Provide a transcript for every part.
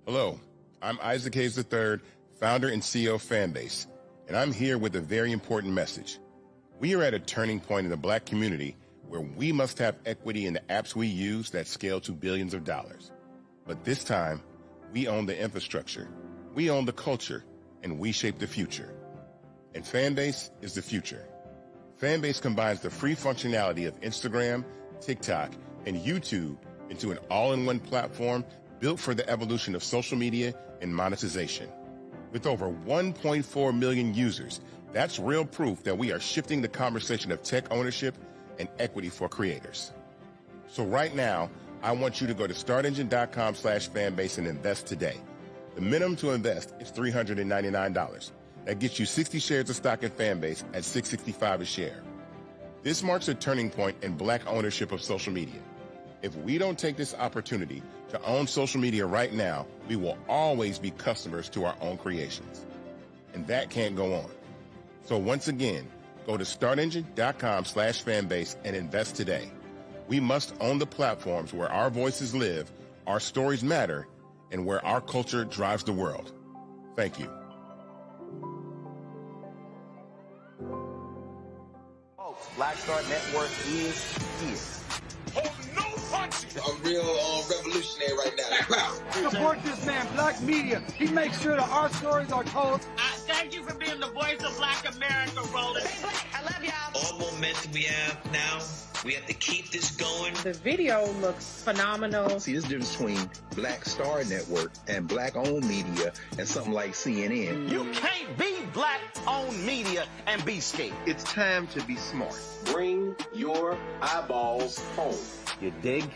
Hello, I'm Isaac Hayes III, founder and CEO of Fanbase, and I'm here with a very important message. We are at a turning point in the Black community where we must have equity in the apps we use that scale to billions of dollars. But this time, we own the infrastructure, we own the culture, and we shape the future. And Fanbase is the future. Fanbase combines the free functionality of Instagram, TikTok, and YouTube into an all-in-one platform built for the evolution of social media and monetization. With over 1.4 million users, that's real proof that we are shifting the conversation of tech ownership and equity for creators. So right now, I want you to go to startengine.com/fanbase and invest today. The minimum to invest is $399. That gets you 60 shares of stock in Fanbase at $665 a share. This marks a turning point in Black ownership of social media. If we don't take this opportunity to own social media right now, we will always be customers to our own creations. And that can't go on. So once again, go to startengine.com/fanbase and invest today. We must own the platforms where our voices live, our stories matter, and where our culture drives the world. Thank you. Folks, Black Star Network is here. Hold no punches. I'm real revolutionary right now. Support this man, Black Media. He makes sure that our stories are told. Thank you for being the voice of Black America, Roland. Hey, Black, I love y'all. All momentum we have now, we have to keep this going. The video looks phenomenal. See, this difference between Black Star Network and Black-owned media and something like CNN. You can't be Black-owned media and be scared. It's time to be smart. Bring your eyeballs home. You dig?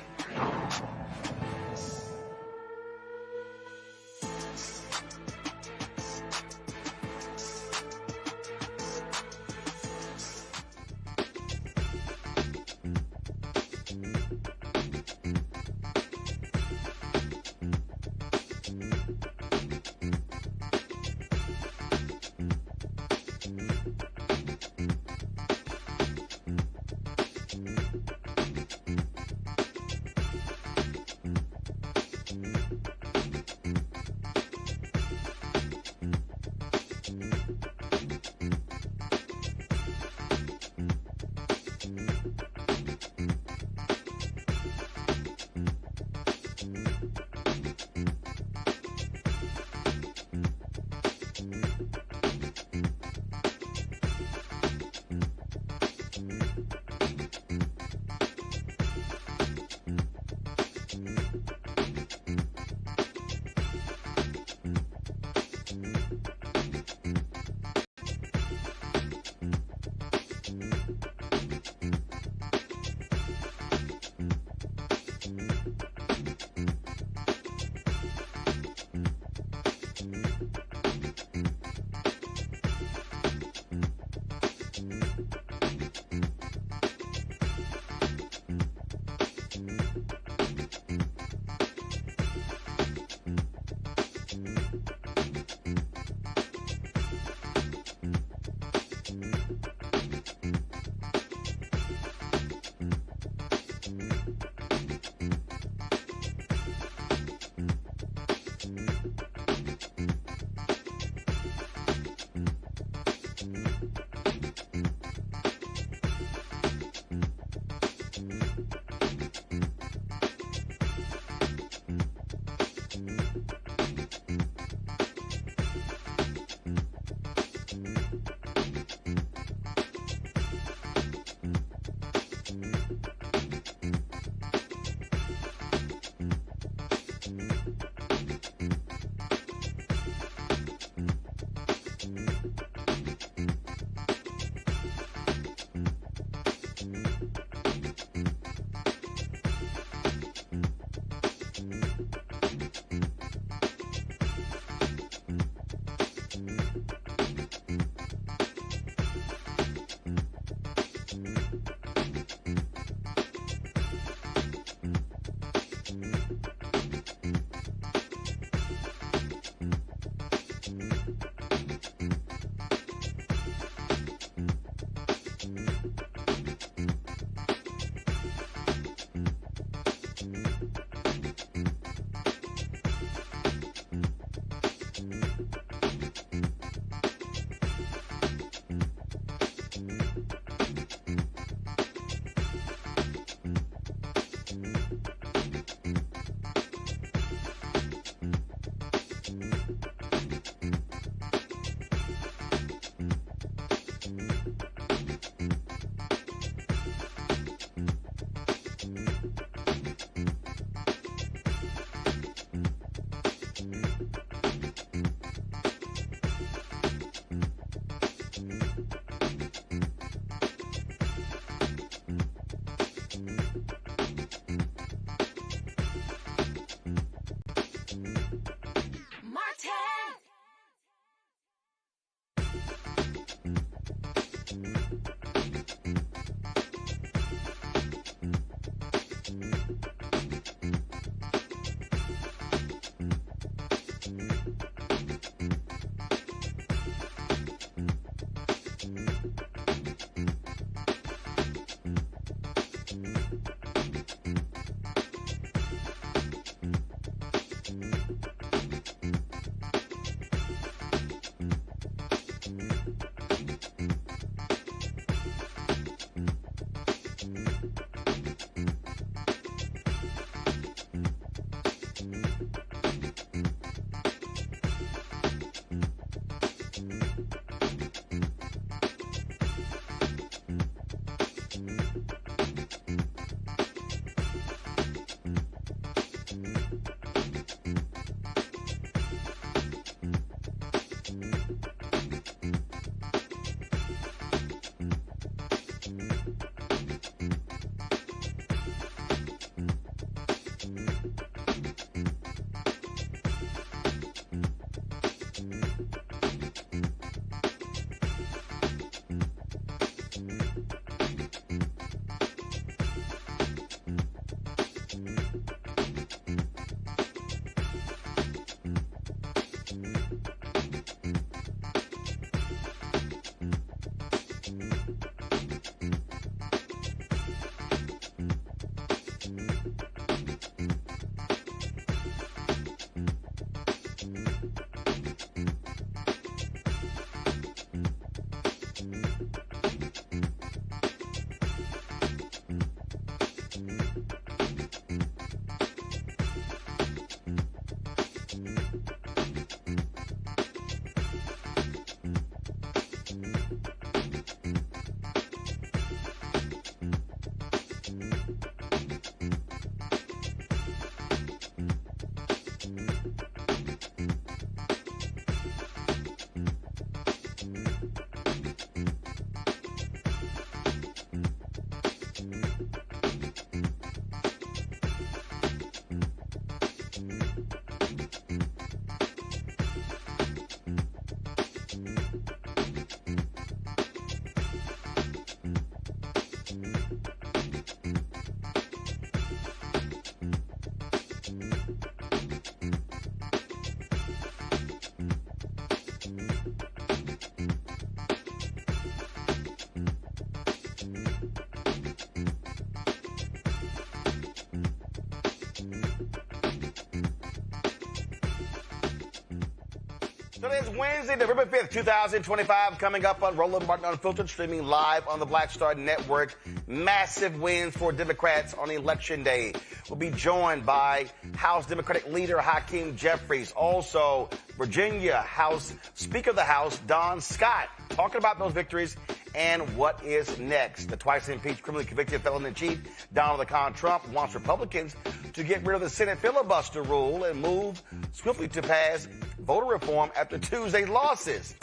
It's Wednesday, November 5th, 2025, coming up on Roland Martin Unfiltered, streaming live on the Black Star Network. Massive wins for Democrats on Election Day. We'll be joined by House Democratic Leader Hakeem Jeffries. Also, Virginia House Speaker of the House, Don Scott, talking about those victories and what is next. The twice-impeached, criminally convicted felon-in-chief, Donald Trump, wants Republicans to get rid of the Senate filibuster rule and move swiftly to pass voter reform after Tuesday's losses.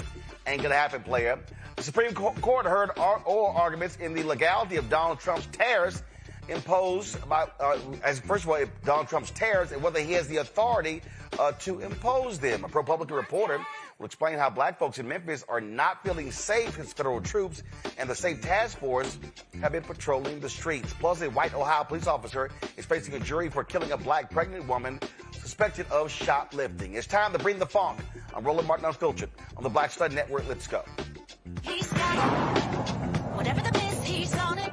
Ain't gonna happen, player. The Supreme Court heard oral arguments in the legality of Donald Trump's tariffs imposed by, first of all, Donald Trump's tariffs and whether he has the authority to impose them. A ProPublica reporter will explain how black folks in Memphis are not feeling safe as federal troops and the state task force have been patrolling the streets. Plus, a white Ohio police officer is facing a jury for killing a black pregnant woman suspected of shoplifting. It's time to bring the funk. I'm Roland Martin Unfiltered on the Black Star Network. Let's go. He's got it. Whatever the miss, he's on it.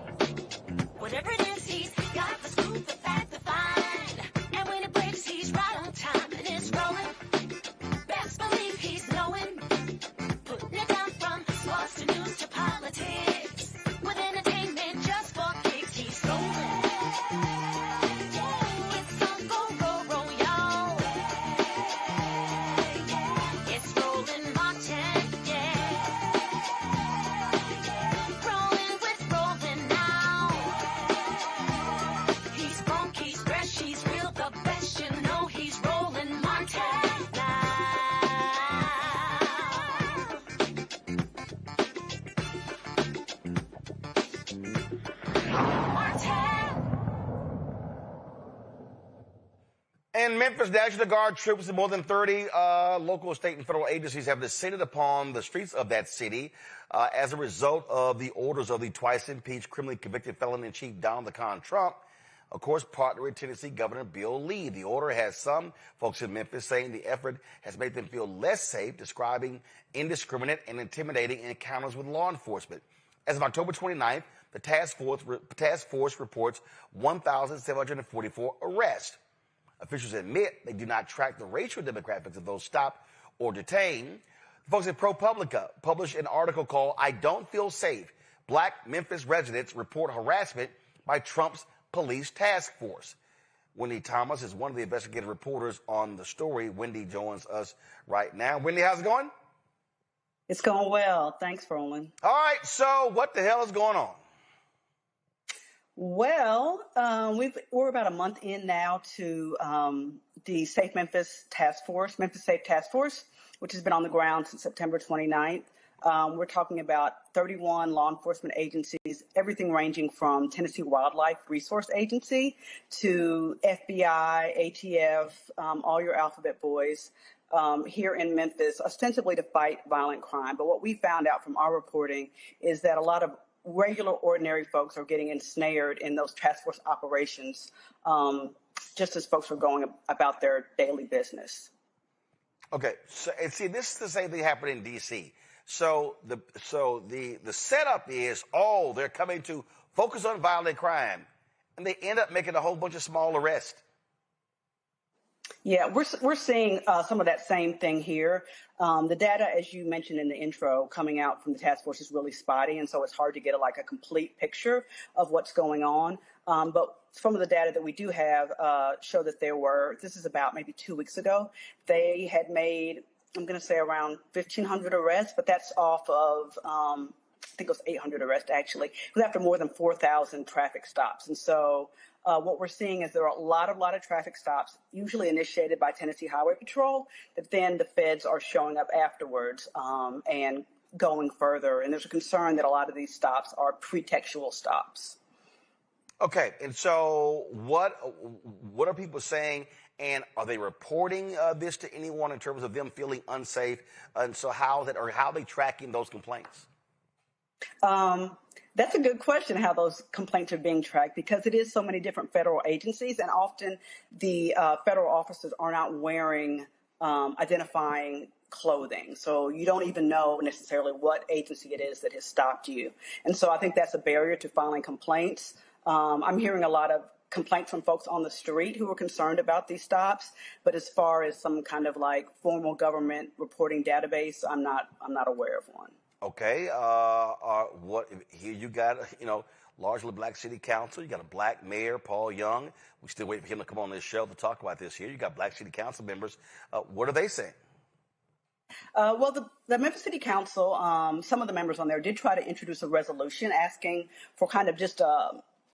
Whatever it is, he's got the scoop, the fact, the find. And when it breaks, he's right on time and it's rolling. Best believe he's knowing. Putting it down from sports to news to politics. With entertainment just for kicks, he's rolling. It's on go, y'all. It's Roland Martin, rolling with Roland now. He's funky, he's fresh, he's real, the best, you know he's Roland Martin now. In Memphis, National Guard troops and more than 30 local, state, and federal agencies have descended upon the streets of that city as a result of the orders of the twice-impeached, criminally convicted felon-in-chief Donald Trump, of course, partner with Tennessee Governor Bill Lee. The order has some folks in Memphis saying the effort has made them feel less safe, describing indiscriminate and intimidating encounters with law enforcement. As of October 29th, the task force reports 1,744 arrests. Officials admit they do not track the racial demographics of those stopped or detained. Folks at ProPublica published an article called "I Don't Feel Safe. Black Memphis Residents Report Harassment by Trump's Police Task Force." Wendy Thomas is one of the investigative reporters on the story. Wendy joins us right now. Wendy, how's it going? It's going well. Thanks, Roland. All right, so what the hell is going on? Well, we're about a month in now to the Safe Memphis Task Force, Memphis Safe Task Force, which has been on the ground since September 29th. We're talking about 31 law enforcement agencies, everything ranging from Tennessee Wildlife Resource Agency to FBI, ATF, all your alphabet boys here in Memphis, ostensibly to fight violent crime. But what we found out from our reporting is that a lot of regular, ordinary folks are getting ensnared in those task force operations, just as folks are going about their daily business. Okay, so and see, this is the same thing happened in D.C. So the setup is, they're coming to focus on violent crime, and they end up making a whole bunch of small arrests. Yeah, we're seeing some of that same thing here. The data, as you mentioned in the intro, coming out from the task force is really spotty, and so it's hard to get a complete picture of what's going on. But some of the data that we do have show that this is about maybe 2 weeks ago, they had made, I'm going to say around 1,500 arrests, but that's off of, I think it was 800 arrests actually. It was after more than 4,000 traffic stops. And so what we're seeing is there are a lot of traffic stops, usually initiated by Tennessee Highway Patrol, that then the feds are showing up afterwards and going further. And there's a concern that a lot of these stops are pretextual stops. Okay, and so what are people saying, and are they reporting this to anyone in terms of them feeling unsafe? And so how are they tracking those complaints? That's a good question, how those complaints are being tracked, because it is so many different federal agencies, and often the federal officers are not wearing identifying clothing. So you don't even know necessarily what agency it is that has stopped you. And so I think that's a barrier to filing complaints. I'm hearing a lot of complaints from folks on the street who were concerned about these stops. But as far as some kind of like formal government reporting database, I'm not aware of one. Okay. Here you got, largely black city council. You got a black mayor, Paul Young. We still waiting for him to come on this show to talk about this here. You got black city council members. What are they saying? Well, the Memphis City Council, some of the members on there did try to introduce a resolution asking for kind of just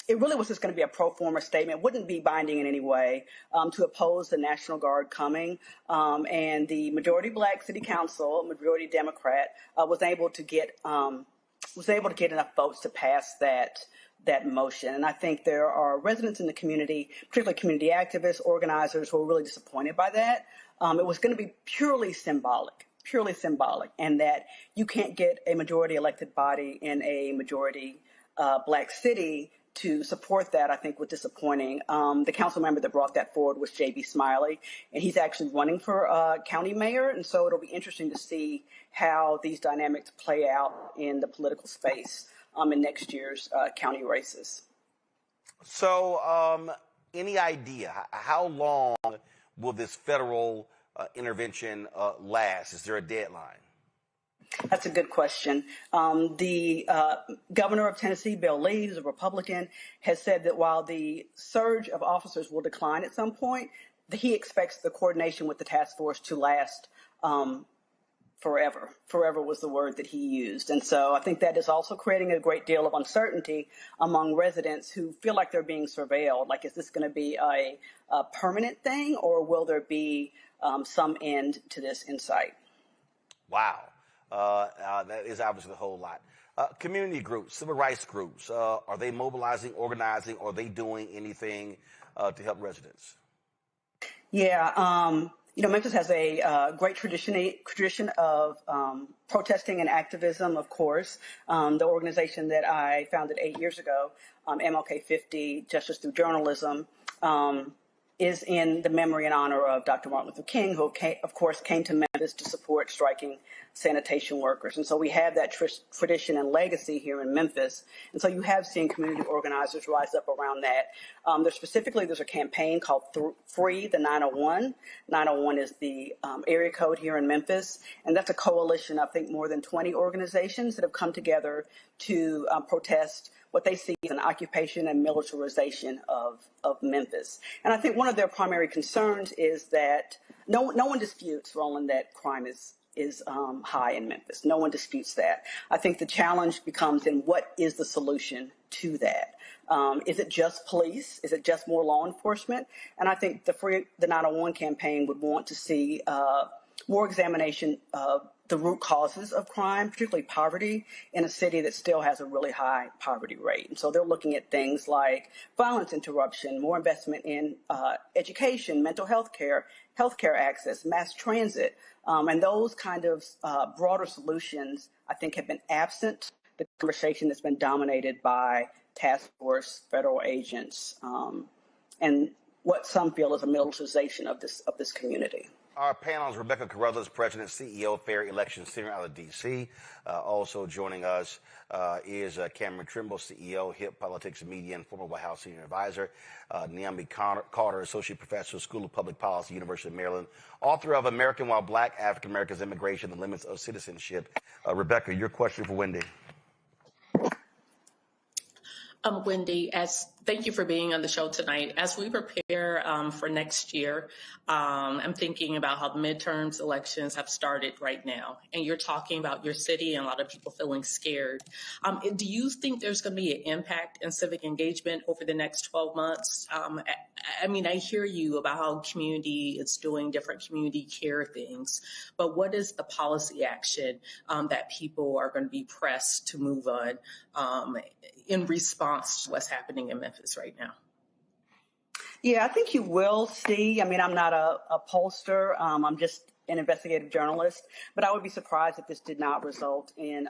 it really was just going to be a pro forma statement, wouldn't be binding in any way, to oppose the National Guard coming. And the majority black city council, majority Democrat, was able to get enough votes to pass that motion. And I think there are residents in the community, particularly community activists, organizers, who are really disappointed by that. It was going to be purely symbolic, and that you can't get a majority elected body in a majority black city to support that. I think was disappointing. The council member that brought that forward was J.B. Smiley, and he's actually running for county mayor. And so it'll be interesting to see how these dynamics play out in the political space in next year's county races. So any idea how long will this federal intervention last? Is there a deadline? That's a good question. The governor of Tennessee, Bill Lee, who's a Republican, has said that while the surge of officers will decline at some point, he expects the coordination with the task force to last forever. Forever was the word that he used. And so I think that is also creating a great deal of uncertainty among residents who feel like they're being surveilled. Like, is this going to be a permanent thing, or will there be some end to this insight? Wow. That is obviously a whole lot. Community groups, civil rights groups, are they mobilizing, organizing? Are they doing anything to help residents? Yeah. Memphis has a great tradition of protesting and activism, of course. The organization that I founded 8 years ago, MLK 50, Justice Through Journalism, is in the memory and honor of Dr. Martin Luther King, who, of course, came to Memphis to support striking sanitation workers. And so we have that tradition and legacy here in Memphis. And so you have seen community organizers rise up around that. There's a campaign called Free the 901. 901 is the area code here in Memphis. And that's a coalition, I think, more than 20 organizations that have come together to protest what they see as an occupation and militarization of Memphis. And I think one of their primary concerns is that no one disputes, Roland, that crime is high in Memphis. No one disputes that. I think the challenge becomes in what is the solution to that? Is it just police? Is it just more law enforcement? And I think the 901 campaign would want to see more examination of the root causes of crime, particularly poverty, in a city that still has a really high poverty rate. And so they're looking at things like violence interruption, more investment in education, mental health care, healthcare access, mass transit, and those kind of broader solutions, I think, have been absent. The conversation that's been dominated by task force, federal agents, and what some feel is a militarization of this community. Our panel is Rebecca Carruthers, President, CEO, Fair Election Center out of D.C. Also joining us is Cameron Trimble, CEO, HIP Politics and Media, and former White House Senior Advisor. Naomi Carter, Associate Professor, School of Public Policy, University of Maryland, author of American While Black, African Americans, Immigration, the Limits of Citizenship. Rebecca, your question for Wendy. Wendy, thank you for being on the show tonight. As we prepare for next year, I'm thinking about how the midterms elections have started right now. And you're talking about your city and a lot of people feeling scared. Do you think there's going to be an impact in civic engagement over the next 12 months? I hear you about how community is doing different community care things, but what is the policy action that people are going to be pressed to move on in response to what's happening in Memphis right now? Yeah, I think you will see. I'm not a pollster. I'm just an investigative journalist. But I would be surprised if this did not result in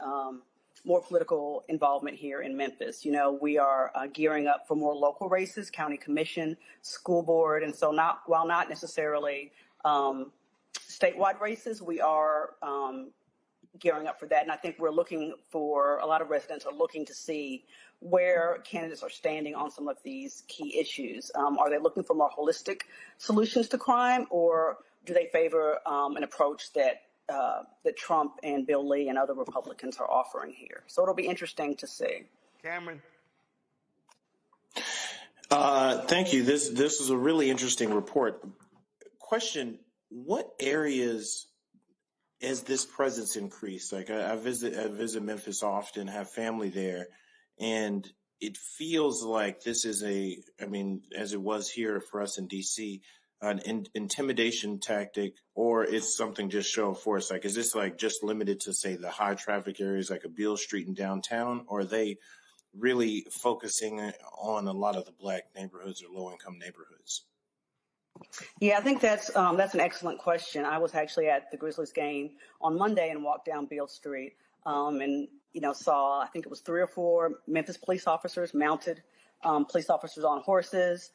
more political involvement here in Memphis. We are gearing up for more local races, county commission, school board. And so while not necessarily statewide races, we are gearing up for that. And I think a lot of residents are looking to see where candidates are standing on some of these key issues. Are they looking for more holistic solutions to crime, or do they favor an approach that Trump and Bill Lee and other Republicans are offering here? So it'll be interesting to see. Cameron. Thank you. This is a really interesting report. Question: what areas has this presence increased? Like I visit Memphis often, have family there, and it feels like this is as it was here for us in DC, an intimidation tactic, or it's something just show of force? Like, is this like just limited to, say, the high traffic areas like a Beale Street in downtown, or are they really focusing on a lot of the Black neighborhoods or low income neighborhoods? Yeah, I think that's an excellent question. I was actually at the Grizzlies game on Monday and walked down Beale Street, and saw, I think it was 3 or 4 Memphis police officers, mounted police officers on horses,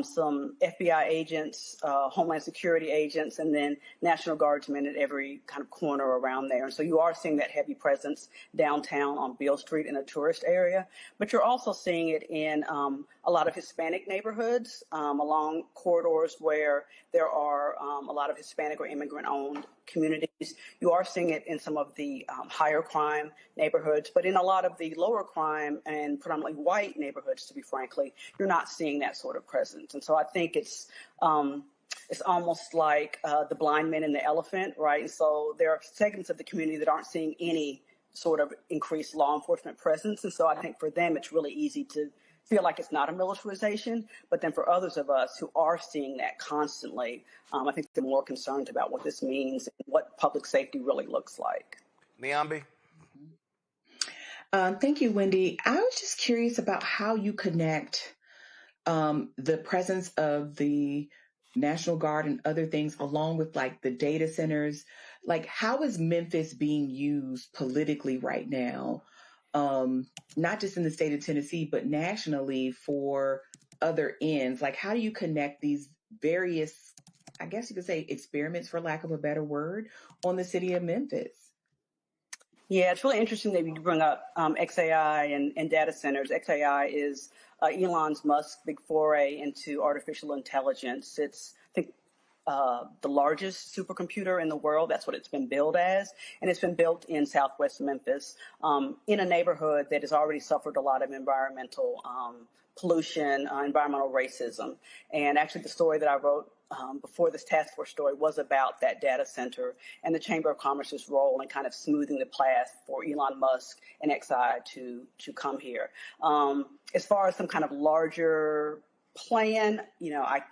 some FBI agents, Homeland Security agents, and then National Guardsmen at every kind of corner around there. And so you are seeing that heavy presence downtown on Beale Street in a tourist area, but you're also seeing it in a lot of Hispanic neighborhoods, along corridors where there are a lot of Hispanic or immigrant-owned communities. You are seeing it in some of the higher crime neighborhoods, but in a lot of the lower crime and predominantly white neighborhoods, to be frankly, you're not seeing that sort of presence. And so I think it's almost like the blind men and the elephant, right? And so there are segments of the community that aren't seeing any sort of increased law enforcement presence. And so I think for them, it's really easy to feel like it's not a militarization, but then for others of us who are seeing that constantly, I think they're more concerned about what this means and what public safety really looks like. Niambi? Thank you, Wendy. I was just curious about how you connect the presence of the National Guard and other things along with like the data centers. Like, how is Memphis being used politically right now? Not just in the state of Tennessee, but nationally for other ends? Like, how do you connect these various, I guess you could say, experiments, for lack of a better word, on the city of Memphis? Yeah, it's really interesting that you bring up XAI and data centers. XAI is Elon Musk's big foray into artificial intelligence. It's, I think, the largest supercomputer in the world. That's what it's been billed as. And it's been built in Southwest Memphis, in a neighborhood that has already suffered a lot of environmental pollution, environmental racism. And actually the story that I wrote before this task force story was about that data center and the Chamber of Commerce's role in kind of smoothing the path for Elon Musk and XI to come here. As far as some kind of larger plan, I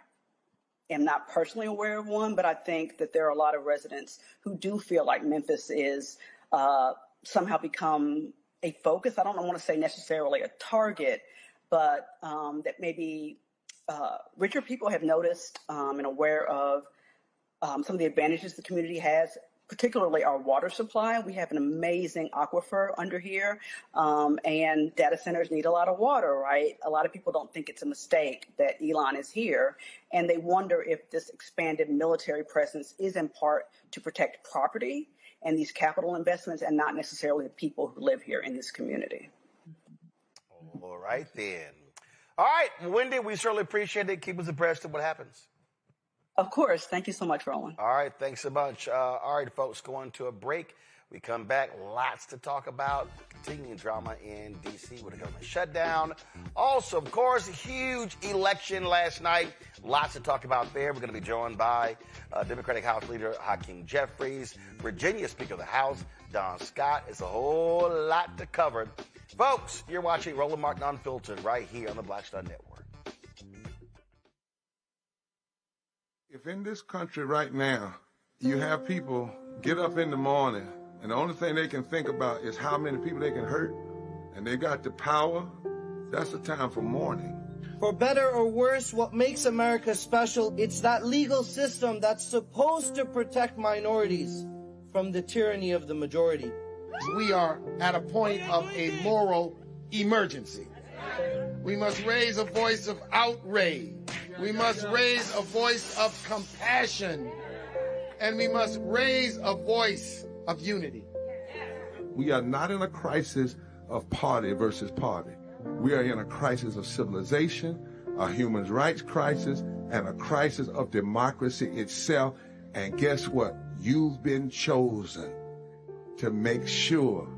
am not personally aware of one, but I think that there are a lot of residents who do feel like Memphis is somehow become a focus. I don't want to say necessarily a target, but that maybe richer people have noticed and aware of some of the advantages the community has, particularly our water supply. We have an amazing aquifer under here, and data centers need a lot of water, right? A lot of people don't think it's a mistake that Elon is here, and they wonder if this expanded military presence is in part to protect property and these capital investments and not necessarily the people who live here in this community. All right, then. All right, Wendy, we certainly appreciate it. Keep us abreast of what happens. Of course. Thank you so much, Roland. All right. Thanks so much. All right, folks, going to a break. We come back. Lots to talk about. Continuing drama in D.C. with the government shutdown. Also, of course, a huge election last night. Lots to talk about there. We're going to be joined by Democratic House Leader Hakeem Jeffries, Virginia Speaker of the House, Don Scott. It's a whole lot to cover. Folks, you're watching Roland Martin Unfiltered right here on the Black Star Network. If in this country right now, you have people get up in the morning and the only thing they can think about is how many people they can hurt, and they got the power, that's the time for mourning. For better or worse, what makes America special, it's that legal system that's supposed to protect minorities from the tyranny of the majority. We are at a point of a moral emergency. We must raise a voice of outrage. We must raise a voice of compassion. And we must raise a voice of unity. We are not in a crisis of party versus party. We are in a crisis of civilization, a human rights crisis, and a crisis of democracy itself. And guess what? You've been chosen to make sure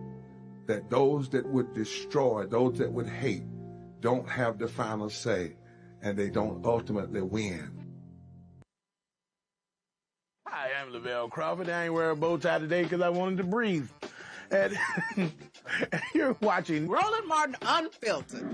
that those that would destroy, those that would hate, don't have the final say, and they don't ultimately win. Hi, I'm Lavelle Crawford. I ain't wearing a bow tie today because I wanted to breathe. And you're watching Roland Martin Unfiltered.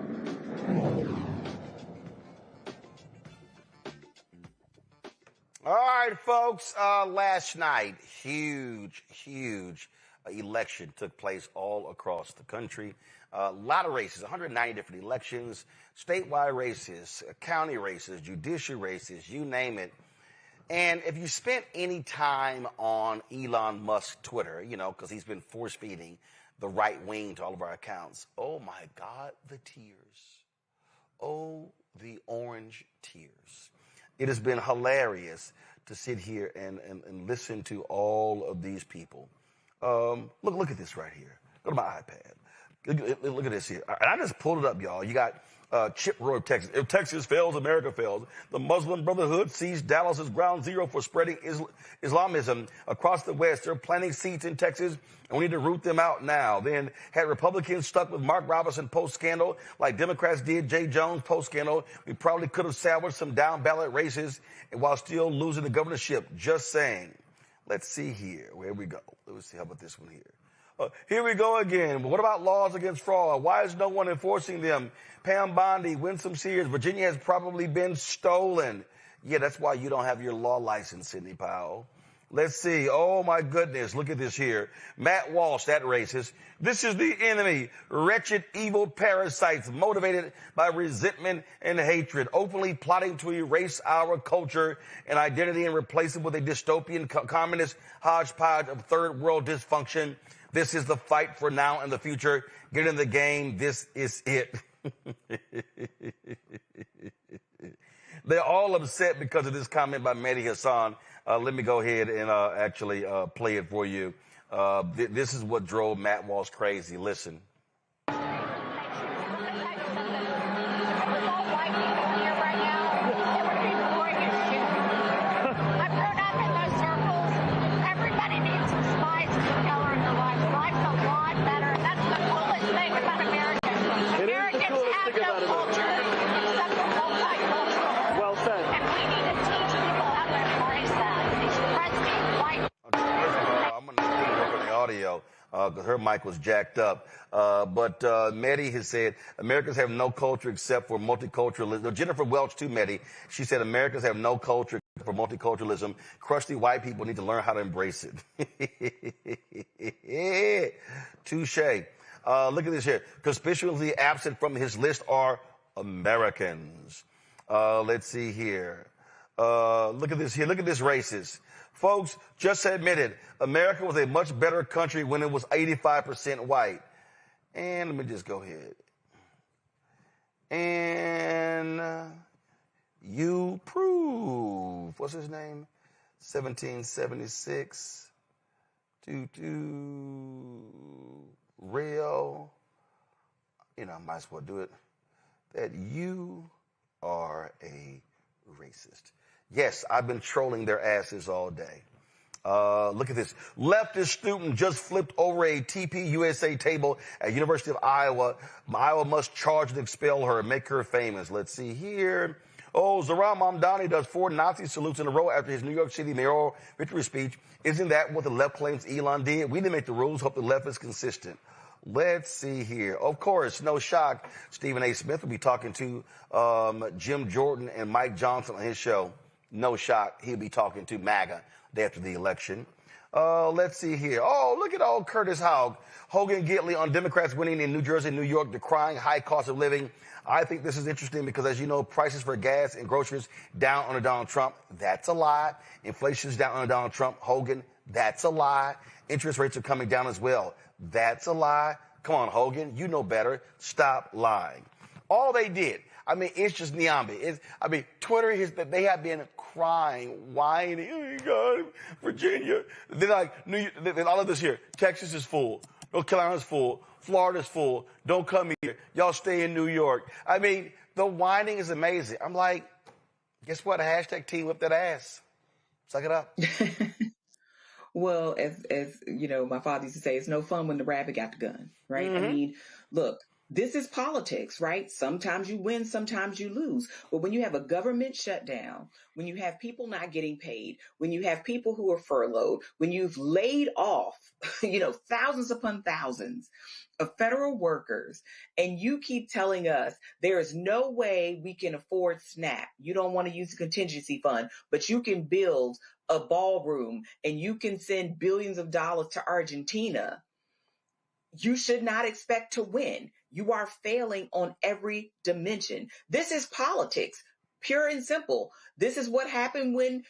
All right, folks. Last night, huge election took place all across the country. A lot of races, 190 different elections, statewide races, county races, judicial races, you name it. And if you spent any time on Elon Musk's Twitter, you know, because he's been force-feeding the right wing to all of our accounts, oh, my God, the tears. Oh, the orange tears. It has been hilarious to sit here and listen to all of these people. Look at this right here. Go to my iPad. Look at this here. I just pulled it up, y'all. You got Chip Roy of Texas. If Texas fails, America fails. The Muslim Brotherhood sees Dallas as ground zero for spreading Islamism across the West. They're planting seeds in Texas, and we need to root them out now. Then had Republicans stuck with Mark Robinson post-scandal like Democrats did Jay Jones post-scandal. We probably could have salvaged some down-ballot races while still losing the governorship. Just saying. Let's see here. Where we go? Let's see. How about this one here? Here we go again. What about laws against fraud? Why is no one enforcing them? Pam Bondi, Winsome Sears, Virginia has probably been stolen. Yeah, that's why you don't have your law license, Sidney Powell. Let's see. Oh, my goodness. Look at this here. Matt Walsh, that racist. This is the enemy. Wretched, evil parasites motivated by resentment and hatred, openly plotting to erase our culture and identity and replace it with a dystopian communist hodgepodge of third world dysfunction. This is the fight for now and the future. Get in the game. This is it. They're all upset because of this comment by Mehdi Hassan. Let me go ahead and actually play it for you. This is what drove Matt Walsh crazy. Listen. Because her mic was jacked up. But Mehdi has said, Americans have no culture except for multiculturalism. Jennifer Welch, too, Mehdi, she said, Americans have no culture for multiculturalism. Crusty white people need to learn how to embrace it. Touche. Look at this here. Conspicuously absent from his list are Americans. Let's see here. Look at this here. Look at this racist. Folks, just admitted, America was a much better country when it was 85% white. And let me just go ahead. And you prove, what's his name? 1776. Real. You know, I might as well do it. That you are a racist. Yes, I've been trolling their asses all day. Look at this. Leftist student just flipped over a TPUSA table at University of Iowa. Iowa must charge and expel her and make her famous. Let's see here. Oh, Zohran Mamdani does 4 Nazi salutes in a row after his New York City mayoral victory speech. Isn't that what the left claims Elon did? We didn't make the rules. Hope the left is consistent. Let's see here. Of course, no shock, Stephen A. Smith will be talking to Jim Jordan and Mike Johnson on his show. No shock, he'll be talking to MAGA day after the election. Let's see here. Oh, look at old Curtis Hogg. Hogan Gitley on Democrats winning in New Jersey and New York, decrying high cost of living. I think this is interesting because, as you know, prices for gas and groceries down under Donald Trump. That's a lie. Inflation's down under Donald Trump. Hogan, that's a lie. Interest rates are coming down as well. That's a lie. Come on, Hogan, you know better. Stop lying. All they did, I mean, it's just Niambi. Twitter, they have been crying, whining, oh my God, Virginia. They're like, all of this here, Texas is full. North Carolina's full. Florida's full. Don't come here. Y'all stay in New York. I mean, the whining is amazing. I'm like, guess what? Hashtag team whip that ass. Suck it up. Well, as you know, my father used to say, it's no fun when the rabbit got the gun, right? I mean, look, this is politics, right? Sometimes you win, sometimes you lose. But when you have a government shutdown, when you have people not getting paid, when you have people who are furloughed, when you've laid off, thousands upon thousands of federal workers, and you keep telling us there is no way we can afford SNAP. You don't want to use the contingency fund, but you can build a ballroom and you can send billions of dollars to Argentina. You should not expect to win. You are failing on every dimension. This is politics, pure and simple. This is what happened when,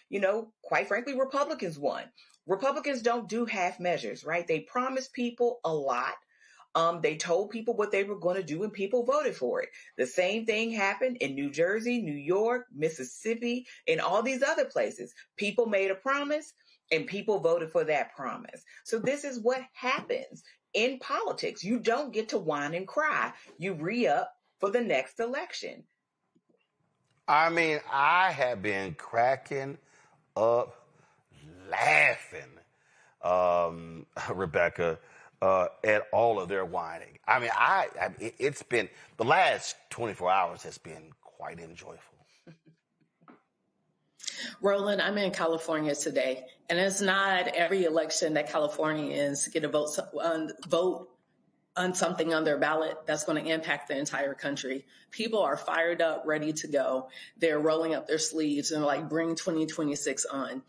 quite frankly, Republicans won. Republicans don't do half measures, right? They promise people a lot. They told people what they were going to do and people voted for it. The same thing happened in New Jersey, New York, Mississippi, and all these other places. People made a promise and people voted for that promise. So this is what happens in politics. You don't get to whine and cry. You re-up for the next election. I mean, I have been cracking up laughing, Rebecca, at all of their whining. I mean, it's been, the last 24 hours has been quite enjoyable. Roland, I'm in California today, and it's not every election that Californians get a vote on something on their ballot that's going to impact the entire country. People are fired up, ready to go. They're rolling up their sleeves and like, bring 2026 on.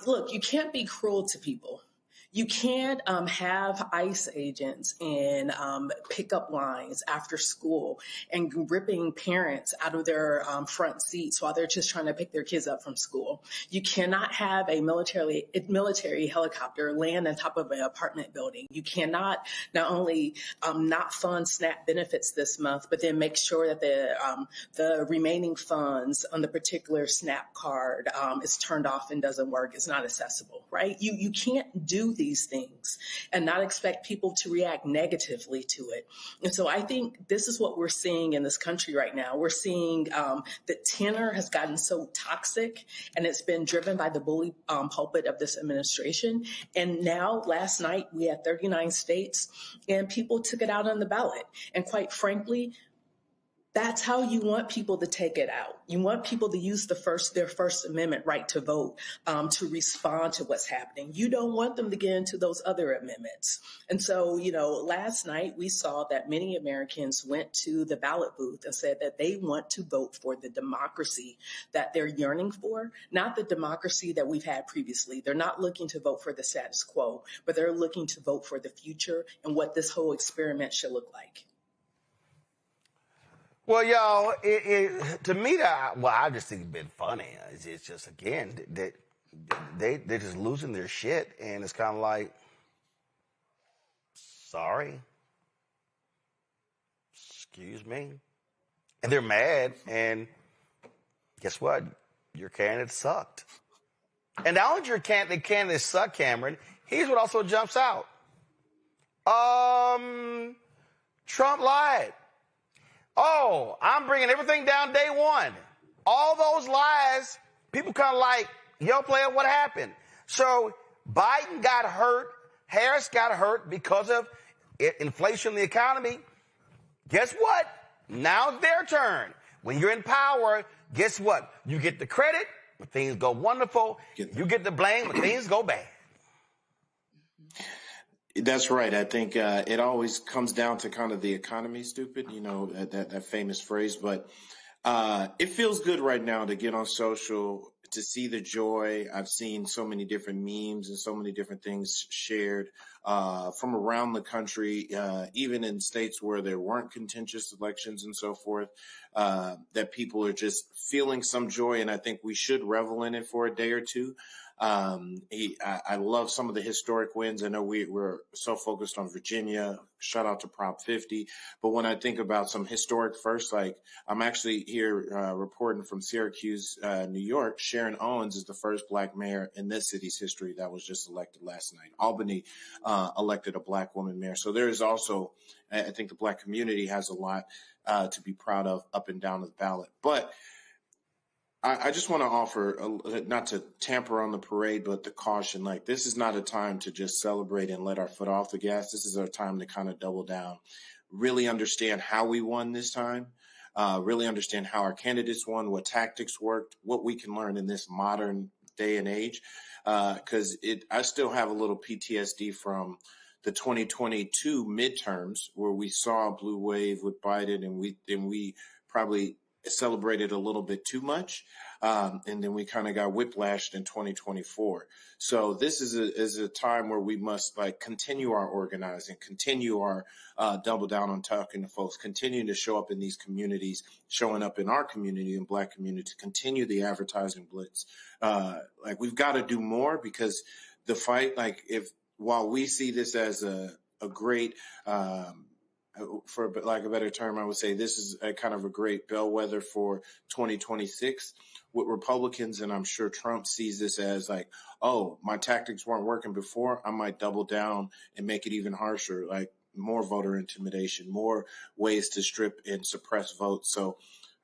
Look, you can't be cruel to people. You can't have ICE agents and pickup lines after school and ripping parents out of their front seats while they're just trying to pick their kids up from school. You cannot have a military helicopter land on top of an apartment building. You cannot not only not fund SNAP benefits this month, but then make sure that the remaining funds on the particular SNAP card is turned off and doesn't work. It's not accessible, right? You can't do these things and not expect people to react negatively to it. And so I think this is what we're seeing in this country right now. We're seeing the tenor has gotten so toxic, and it's been driven by the bully pulpit of this administration. And now, last night, we had 39 states, and people took it out on the ballot. And quite frankly, that's how you want people to take it out. You want people to use their First Amendment right to vote, to respond to what's happening. You don't want them to get into those other amendments. And so, last night we saw that many Americans went to the ballot booth and said that they want to vote for the democracy that they're yearning for, not the democracy that we've had previously. They're not looking to vote for the status quo, but they're looking to vote for the future and what this whole experiment should look like. Well, y'all, to me, I just think it's been funny. It's just, again, they're just losing their shit, and it's kind of like, sorry, excuse me, and they're mad, and guess what? Your candidate sucked. And not only your candidate sucked, Cameron, here's what also jumps out. Trump lied. Oh, I'm bringing everything down day one. All those lies, people kind of like, yo, player, what happened? So Biden got hurt. Harris got hurt because of inflation in the economy. Guess what? Now it's their turn. When you're in power, guess what? You get the credit when things go wonderful. You get the blame when things go bad. That's right. I think it always comes down to kind of the economy, stupid, that famous phrase. But it feels good right now to get on social, to see the joy. I've seen so many different memes and so many different things shared from around the country, even in states where there weren't contentious elections and so forth, that people are just feeling some joy. And I think we should revel in it for a day or two. I love some of the historic wins. I know we're so focused on Virginia. Shout out to Prop 50. But when I think about some historic firsts, like I'm actually here reporting from Syracuse, New York. Sharon Owens is the first Black mayor in this city's history that was just elected last night. Albany elected a Black woman mayor. So there is also, I think the Black community has a lot to be proud of up and down the ballot. But I just want to offer, not to tamper on the parade, but the caution, like this is not a time to just celebrate and let our foot off the gas. This is our time to kind of double down, really understand how we won this time, really understand how our candidates won, what tactics worked, what we can learn in this modern day and age. Because I still have a little PTSD from the 2022 midterms where we saw a blue wave with Biden and we probably celebrated a little bit too much. And then we kind of got whiplashed in 2024. So this is a time where we must continue our organizing, continue our double down on talking to folks, continue to show up in these communities, showing up in our community and Black community, to continue the advertising blitz. We've got to do more, because the fight, while we see this as a great, for lack of a better term, I would say this is a kind of a great bellwether for 2026 with Republicans. And I'm sure Trump sees this as oh, my tactics weren't working before. I might double down and make it even harsher, more voter intimidation, more ways to strip and suppress votes. So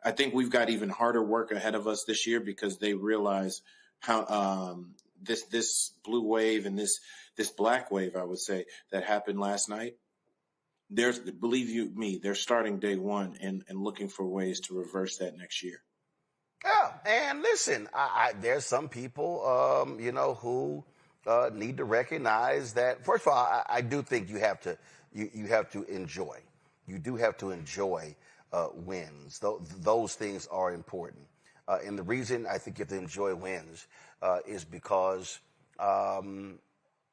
I think we've got even harder work ahead of us this year, because they realize how this blue wave and this Black wave, I would say, that happened last night. Believe you me, they're starting day one and looking for ways to reverse that next year. Yeah, and listen, there's some people, who need to recognize that. First of all, I do think you have to enjoy. You do have to enjoy wins. Those things are important. And the reason I think you have to enjoy wins is because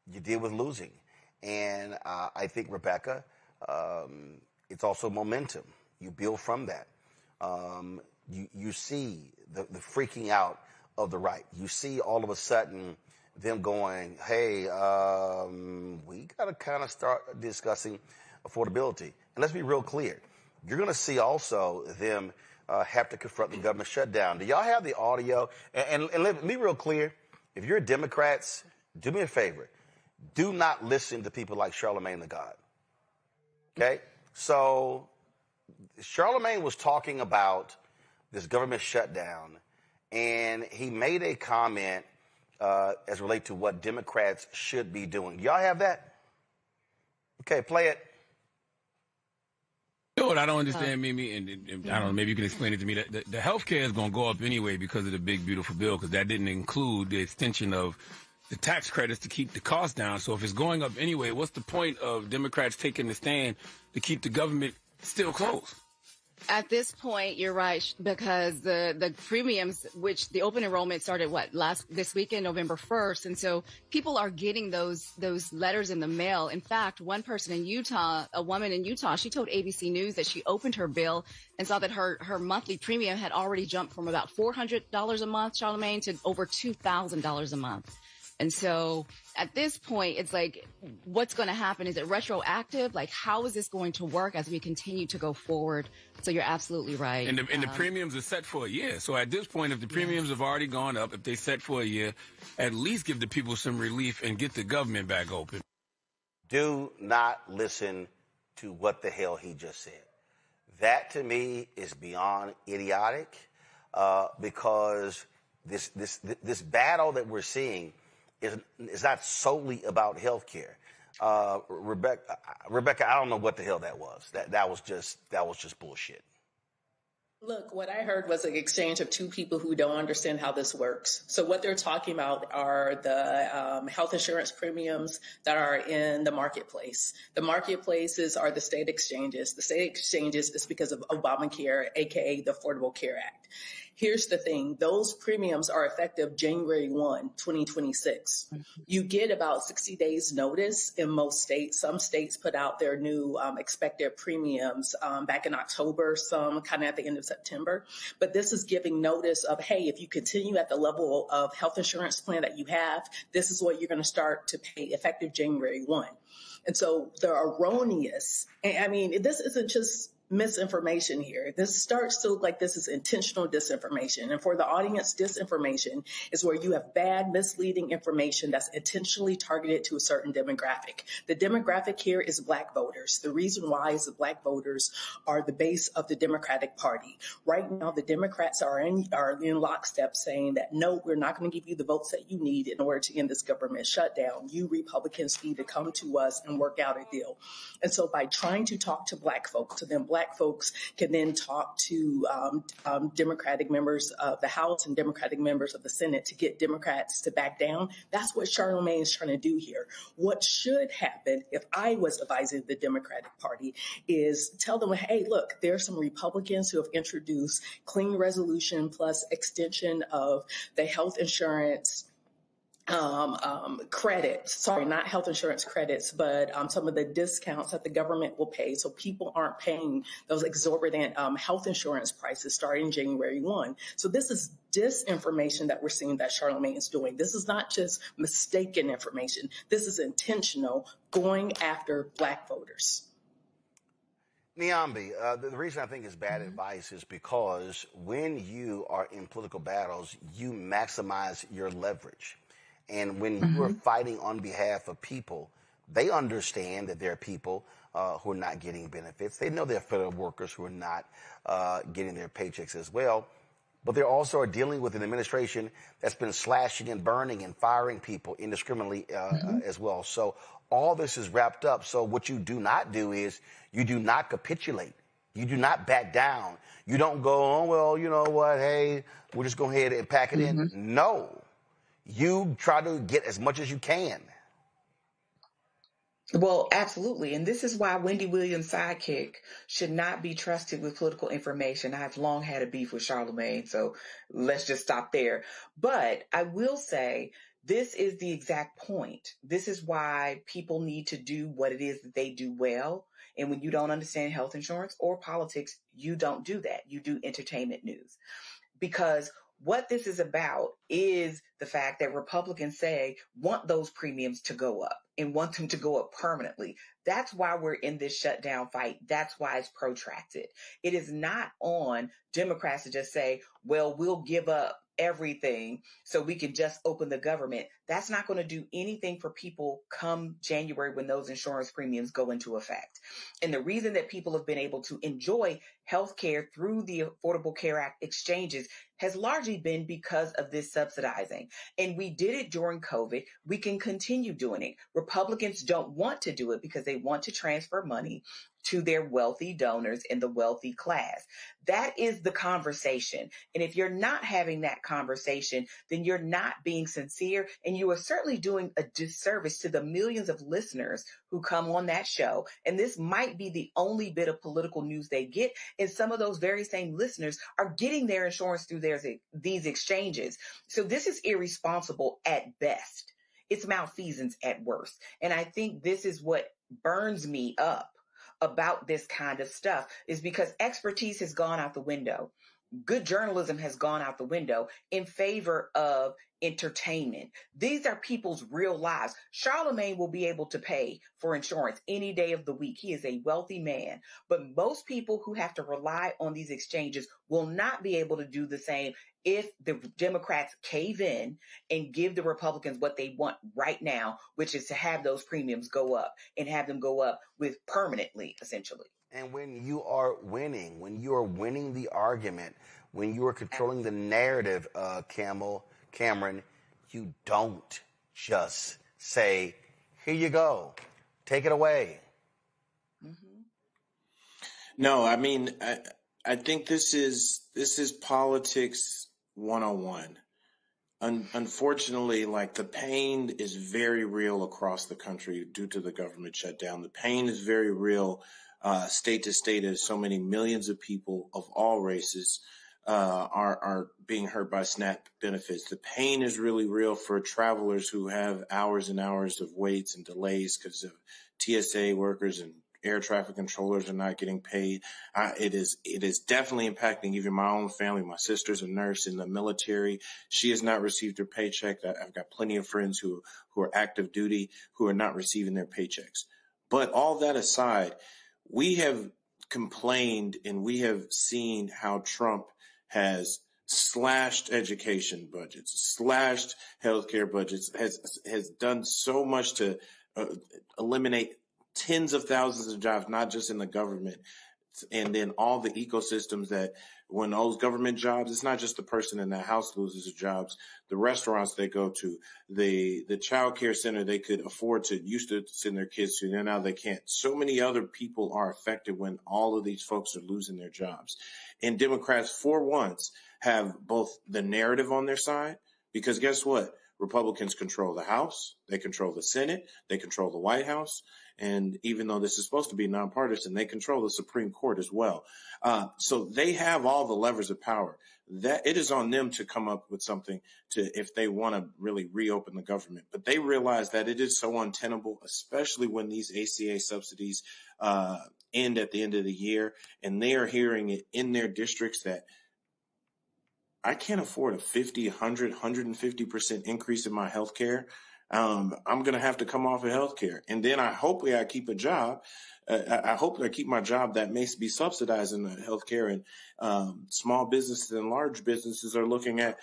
you deal with losing. And I think, Rebecca, it's also momentum. You build from that. You see the freaking out of the right. You see all of a sudden them going, hey, we got to kind of start discussing affordability. And let's be real clear. You're going to see also them have to confront the government shutdown. Do y'all have the audio? And let me be real clear. If you're Democrats, do me a favor. Do not listen to people like Charlemagne the God. Okay? So Charlemagne was talking about this government shutdown, and he made a comment as related to what Democrats should be doing. Y'all have that? Okay, play it. You know what I don't understand, Mimi, and I don't know, maybe you can explain it to me. The health care is going to go up anyway because of the big, beautiful bill, because that didn't include the extension of the tax credits to keep the cost down. So if it's going up anyway, what's the point of Democrats taking the stand to keep the government still closed? At this point, you're right, because the premiums, which the open enrollment started this weekend, November 1st. And so people are getting those letters in the mail. In fact, one person in Utah, a woman in Utah, she told ABC News that she opened her bill and saw that her monthly premium had already jumped from about $400 a month, Charlemagne, to over $2,000 a month. And so at this point, it's what's going to happen? Is it retroactive? How is this going to work as we continue to go forward? So you're absolutely right. And the premiums are set for a year. So at this point, if the premiums have already gone up, if they set for a year, at least give the people some relief and get the government back open. Do not listen to what the hell he just said. That to me is beyond idiotic, because this battle that we're seeing is not solely about health care. Rebecca, I don't know what the hell that was. That was just bullshit. Look, what I heard was an exchange of two people who don't understand how this works. So what they're talking about are the health insurance premiums that are in the marketplace. The marketplaces are the state exchanges. The state exchanges is because of Obamacare, aka the Affordable Care Act. Here's the thing. Those premiums are effective January 1, 2026. You get about 60 days notice in most states. Some states put out their new expected premiums back in October, some kind of at the end of September. But this is giving notice of, hey, if you continue at the level of health insurance plan that you have, this is what you're going to start to pay effective January 1. And so the erroneous, I mean, this isn't just misinformation here. This starts to look like this is intentional disinformation. And for the audience, disinformation is where you have bad, misleading information that's intentionally targeted to a certain demographic. The demographic here is Black voters. The reason why is that Black voters are the base of the Democratic Party. Right now, the Democrats are in lockstep saying that, no, we're not going to give you the votes that you need in order to end this government shutdown. You Republicans need to come to us and work out a deal. And so by trying to talk to Black folks, so then Black folks can then talk to Democratic members of the House and Democratic members of the Senate to get Democrats to back down. That's what Charlamagne is trying to do here. What should happen if I was advising the Democratic Party is tell them, hey, look, there are some Republicans who have introduced clean resolution plus extension of the health insurance credits, sorry, not health insurance credits, but some of the discounts that the government will pay. So people aren't paying those exorbitant health insurance prices starting January 1. So this is disinformation that we're seeing that Charlamagne is doing. This is not just mistaken information. This is intentional, going after Black voters. Niambi, the reason I think it's bad advice is because when you are in political battles, you maximize your leverage. And when you are fighting on behalf of people, they understand that there are people who are not getting benefits. They know there are federal workers who are not getting their paychecks as well. But they also are dealing with an administration that's been slashing and burning and firing people indiscriminately as well. So all this is wrapped up. So what you do not do is you do not capitulate. You do not back down. You don't go, oh, well, you know what, hey, we'll just go ahead and pack it in. No. You try to get as much as you can. Well, absolutely. And this is why Wendy Williams' sidekick should not be trusted with political information. I've long had a beef with Charlamagne, so let's just stop there. But I will say this is the exact point. This is why people need to do what it is that they do well. And when you don't understand health insurance or politics, you don't do that. You do entertainment news. Because what this is about is the fact that Republicans want those premiums to go up and want them to go up permanently. That's why we're in this shutdown fight. That's why it's protracted. It is not on Democrats to just say, well, we'll give up everything so we can just open the government. That's not going to do anything for people come January when those insurance premiums go into effect. And the reason that people have been able to enjoy health care through the Affordable Care Act exchanges has largely been because of this subsidizing. And we did it during COVID. We can continue doing it. Republicans don't want to do it because they want to transfer money to their wealthy donors in the wealthy class. That is the conversation. And if you're not having that conversation, then you're not being sincere, and you are certainly doing a disservice to the millions of listeners who come on that show. And this might be the only bit of political news they get. And some of those very same listeners are getting their insurance through these exchanges. So this is irresponsible at best. It's malfeasance at worst. And I think this is what burns me up about this kind of stuff, is because expertise has gone out the window. Good journalism has gone out the window in favor of entertainment. These are people's real lives. Charlamagne will be able to pay for insurance any day of the week. He is a wealthy man. But most people who have to rely on these exchanges will not be able to do the same if the Democrats cave in and give the Republicans what they want right now, which is to have those premiums go up and have them go up with permanently, essentially. And when you are winning the argument, when you are controlling the narrative, Cameron, you don't just say, here you go, take it away. No, I mean, I think this is politics 101. Unfortunately, like, the pain is very real across the country due to the government shutdown. The pain is very real state to state, as so many millions of people of all races are being hurt by SNAP benefits. The pain is really real for travelers who have hours and hours of waits and delays because of TSA workers and air traffic controllers are not getting paid. It is definitely impacting even my own family. My sister's a nurse in the military. She has not received her paycheck. I've got plenty of friends who are active duty who are not receiving their paychecks. But all that aside, we have complained and we have seen how Trump has slashed education budgets, slashed healthcare budgets, has done so much to eliminate tens of thousands of jobs, not just in the government, and then all the ecosystems that when those government jobs, it's not just the person in the house loses their jobs, the restaurants they go to, the child care center they could afford to used to send their kids to, now they can't. So many other people are affected when all of these folks are losing their jobs. And Democrats, for once, have both the narrative on their side, because guess what? Republicans control the House, they control the Senate, they control the White House, and even though this is supposed to be nonpartisan, they control the Supreme Court as well. So they have all the levers of power. That it is on them to come up with something if they want to really reopen the government. But they realize that it is so untenable, especially when these ACA subsidies end at the end of the year, and they are hearing it in their districts that I can't afford a 50, 100, 150% increase in my health care. I'm going to have to come off of health care. And then hopefully I keep a job. I hope I keep my job that may be subsidizing the health care. And small businesses and large businesses are looking at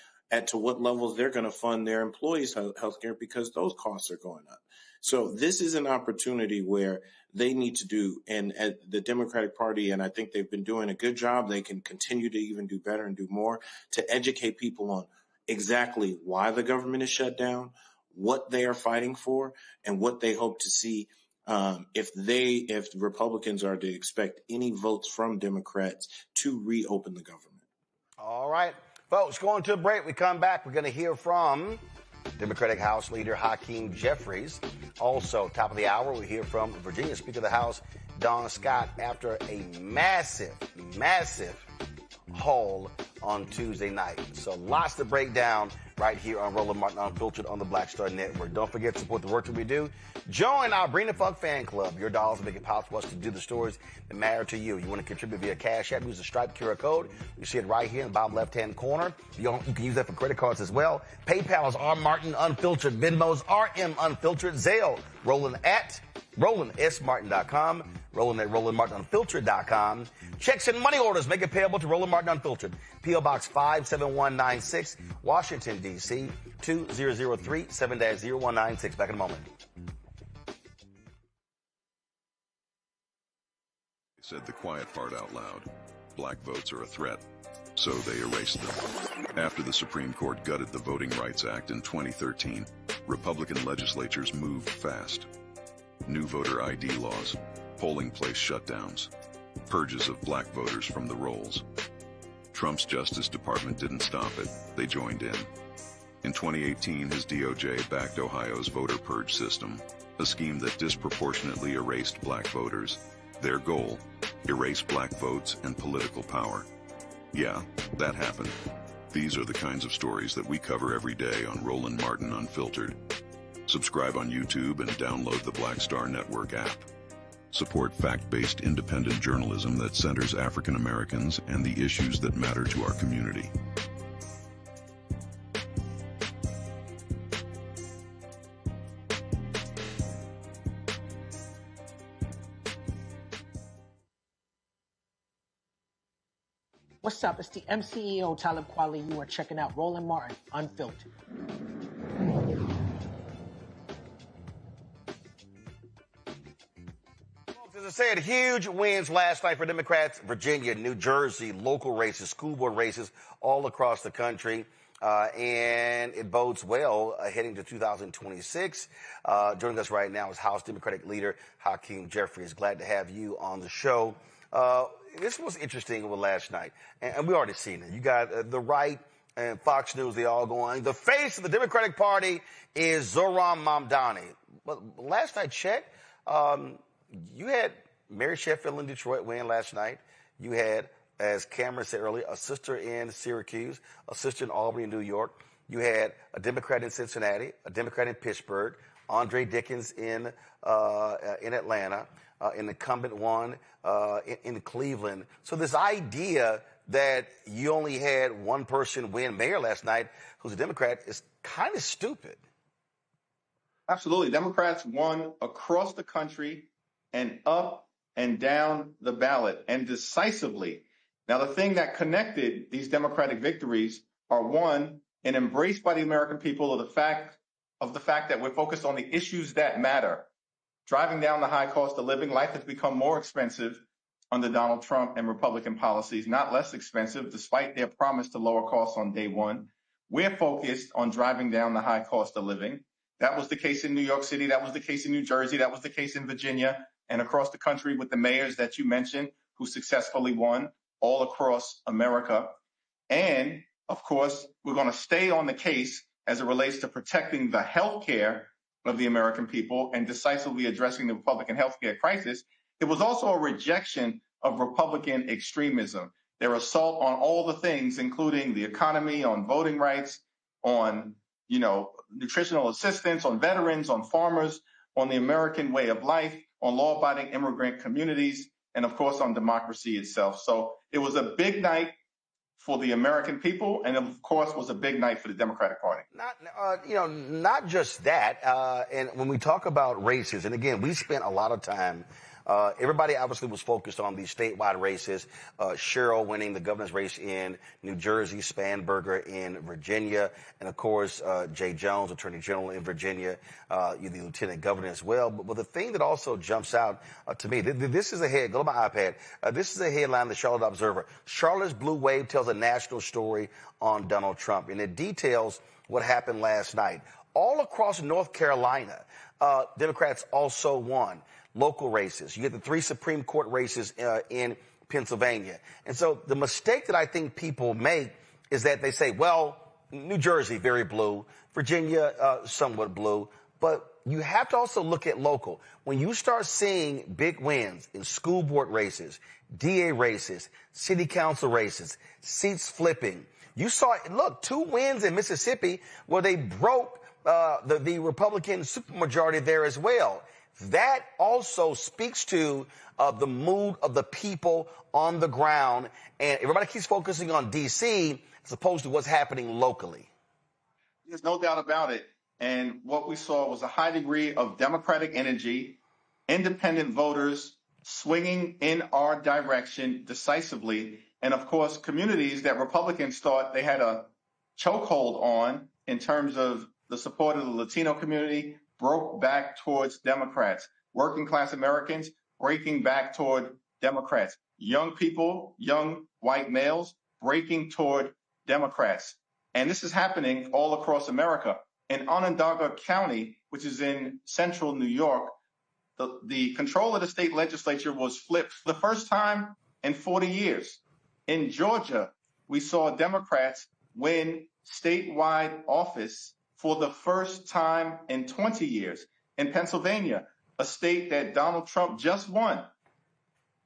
to what levels they're going to fund their employees' health care because those costs are going up. So this is an opportunity where they need to do, and at the Democratic Party, and I think they've been doing a good job, they can continue to even do better and do more to educate people on exactly why the government is shut down, what they are fighting for, and what they hope to see if Republicans are to expect any votes from Democrats to reopen the government. All right, folks, going to a break. We come back. We're going to hear from Democratic House Leader Hakeem Jeffries. Also, top of the hour, we hear from Virginia Speaker of the House, Don Scott, after a massive haul on Tuesday night. So lots to break down right here on Roland Martin Unfiltered on the Black Star Network. Don't forget to support the work that we do. Join our Bring the Funk fan club. Your dollars make it possible for us to do the stories that matter to you. You want to contribute via Cash App, use the Stripe QR code. You see it right here in the bottom left-hand corner. You can use that for credit cards as well. PayPal is R Martin Unfiltered. Venmo's RM Unfiltered. Zelle, Roland at RolandSMartin.com. Roland at RolandMartinUnfiltered.com. Checks and money orders make it payable to Roland Martin Unfiltered. P.O. Box 57196, Washington, D.C. 2003 7-0196. Back in a moment. Said the quiet part out loud. Black votes are a threat, so they erased them. After the Supreme Court gutted the Voting Rights Act in 2013, Republican legislatures moved fast. New voter ID laws, polling place shutdowns, purges of black voters from the rolls. Trump's Justice Department didn't stop it, they joined in. In 2018, his DOJ backed Ohio's voter purge system, a scheme that disproportionately erased black voters. Their goal, erase black votes and political power. Yeah, that happened. These are the kinds of stories that we cover every day on Roland Martin Unfiltered. Subscribe on YouTube and download the Black Star Network app. Support fact-based independent journalism that centers African Americans and the issues that matter to our community. What's up? It's the MCEO Talib Kweli. You are checking out Roland Martin Unfiltered. As I said, huge wins last night for Democrats. Virginia, New Jersey, local races, school board races all across the country. And it bodes well heading to 2026. Joining us right now is House Democratic Leader Hakeem Jeffries. Glad to have you on the show. This was interesting over last night, and we already seen it. You got the right and Fox News, they all going, the face of the Democratic Party is Zohran Mamdani. But last I checked, you had Mary Sheffield in Detroit win last night. You had as Cameron said earlier, a sister in Syracuse, a sister in Albany, New York. You had a Democrat in Cincinnati, a Democrat in Pittsburgh, Andre Dickens in Atlanta, an incumbent one in Cleveland. So this idea that you only had one person win mayor last night who's a Democrat is kind of stupid. Absolutely. Democrats won across the country and up and down the ballot, and decisively. Now, the thing that connected these Democratic victories are, one, an embrace by the American people of the fact that we're focused on the issues that matter. Driving down the high cost of living, life has become more expensive under Donald Trump and Republican policies, not less expensive, despite their promise to lower costs on day one. We're focused on driving down the high cost of living. That was the case in New York City. That was the case in New Jersey. That was the case in Virginia and across the country with the mayors that you mentioned who successfully won all across America. And, of course, we're going to stay on the case as it relates to protecting the health care of the American people and decisively addressing the Republican health care crisis. It was also a rejection of Republican extremism, their assault on all the things, including the economy, on voting rights, on, nutritional assistance, on veterans, on farmers, on the American way of life, on law-abiding immigrant communities, and of course on democracy itself. So it was a big night for the American people, and of course was a big night for the Democratic Party. Not just that. And when we talk about races, and again, we spent a lot of time. Everybody obviously was focused on these statewide races. Cheryl winning the governor's race in New Jersey, Spanberger in Virginia, and of course, Jay Jones, Attorney General in Virginia, the Lieutenant Governor as well. But the thing that also jumps out to me, this is go to my iPad. This is a headline in the Charlotte Observer. Charlotte's blue wave tells a national story on Donald Trump, and it details what happened last night. All across North Carolina, Democrats also won local races. You get the 3 Supreme Court races in Pennsylvania. And so the mistake that I think people make is that they say, well, New Jersey, very blue, Virginia, somewhat blue, but you have to also look at local. When you start seeing big wins in school board races, DA races, city council races, seats flipping, you saw, 2 wins in Mississippi where they broke the Republican supermajority there as well. That also speaks to the mood of the people on the ground, and everybody keeps focusing on D.C. as opposed to what's happening locally. There's no doubt about it. And what we saw was a high degree of Democratic energy, independent voters swinging in our direction decisively, and of course, communities that Republicans thought they had a chokehold on in terms of the support of the Latino community, broke back towards Democrats. Working class Americans breaking back toward Democrats. Young people, young white males breaking toward Democrats. And this is happening all across America. In Onondaga County, which is in central New York, the control of the state legislature was flipped for the first time in 40 years. In Georgia, we saw Democrats win statewide office for the first time in 20 years. In Pennsylvania, a state that Donald Trump just won,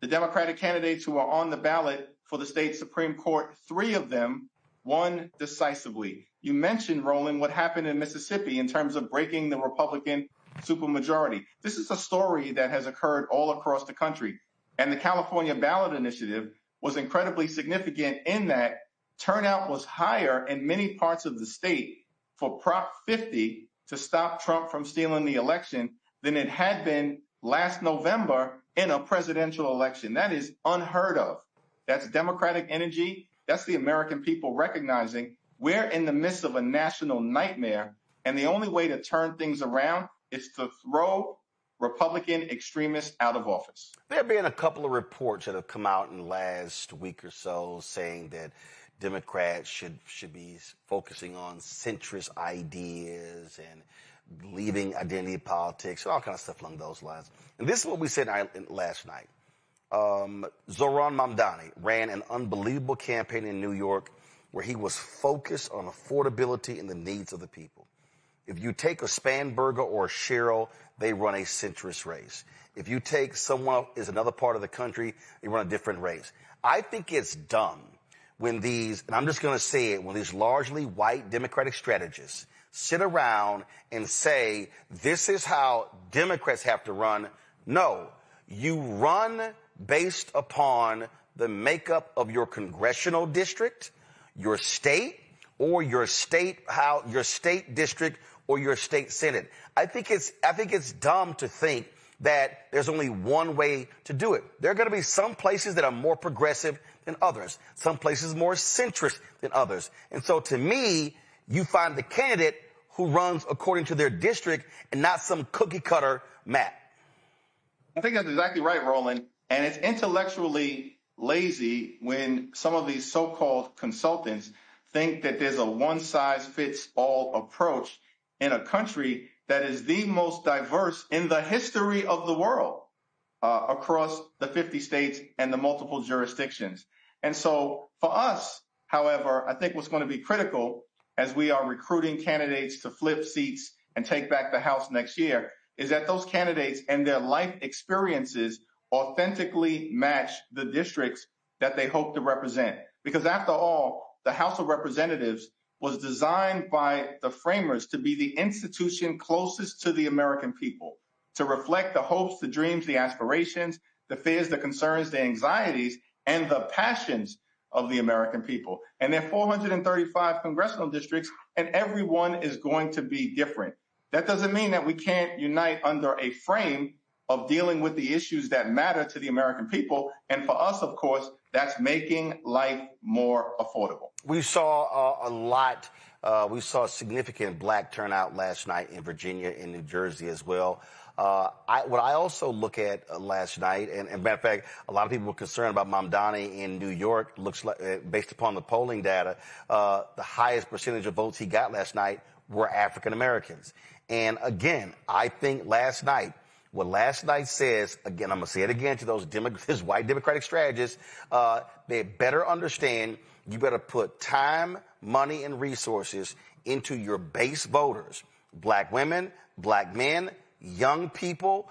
the Democratic candidates who are on the ballot for the state Supreme Court, 3 of them won decisively. You mentioned, Roland, what happened in Mississippi in terms of breaking the Republican supermajority. This is a story that has occurred all across the country. And the California ballot initiative was incredibly significant in that turnout was higher in many parts of the state for Prop 50 to stop Trump from stealing the election than it had been last November in a presidential election. That is unheard of. That's Democratic energy. That's the American people recognizing we're in the midst of a national nightmare, and the only way to turn things around is to throw Republican extremists out of office. There have been a couple of reports that have come out in the last week or so saying that Democrats should be focusing on centrist ideas and leaving identity politics, all kind of stuff along those lines. And this is what we said last night. Zohran Mamdani ran an unbelievable campaign in New York where he was focused on affordability and the needs of the people. If you take a Spanberger or a Cheryl, they run a centrist race. if you take someone is another part of the country, you run a different race. I think it's dumb when these, and I'm just going to say it, when these largely white Democratic strategists sit around and say, this is how Democrats have to run. No, you run based upon the makeup of your congressional district, your state, or your state district, or your state senate. I think it's dumb to think that there's only one way to do it. There are going to be some places that are more progressive than others, some places more centrist than others. And so to me, you find the candidate who runs according to their district and not some cookie cutter map. I think that's exactly right, Roland. And it's intellectually lazy when some of these so-called consultants think that there's a one-size-fits-all approach in a country that is the most diverse in the history of the world across the 50 states and the multiple jurisdictions. And so for us, however, I think what's going to be critical as we are recruiting candidates to flip seats and take back the House next year is that those candidates and their life experiences authentically match the districts that they hope to represent. Because after all, the House of Representatives was designed by the framers to be the institution closest to the American people, to reflect the hopes, the dreams, the aspirations, the fears, the concerns, the anxieties, and the passions of the American people. And there are 435 congressional districts, and every one is going to be different. That doesn't mean that we can't unite under a frame of dealing with the issues that matter to the American people. And for us, of course, that's making life more affordable. We saw a lot. We saw a significant black turnout last night in Virginia, in New Jersey as well. What I also look at last night, and matter of fact, a lot of people were concerned about Mamdani in New York. Looks like, based upon the polling data, the highest percentage of votes he got last night were African Americans. And again, I think what last night says, again, I'm going to say it again to those white Democratic strategists, they better understand you better put time, money, and resources into your base voters, black women, black men, young people,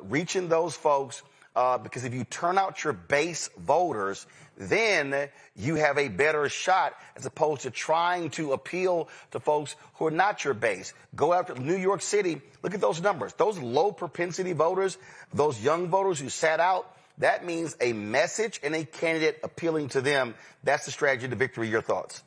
reaching those folks, because if you turn out your base voters, then you have a better shot as opposed to trying to appeal to folks who are not your base. Go after New York City. Look at those numbers. Those low propensity voters, those young voters who sat out, that means a message and a candidate appealing to them. That's the strategy to victory. Your thoughts?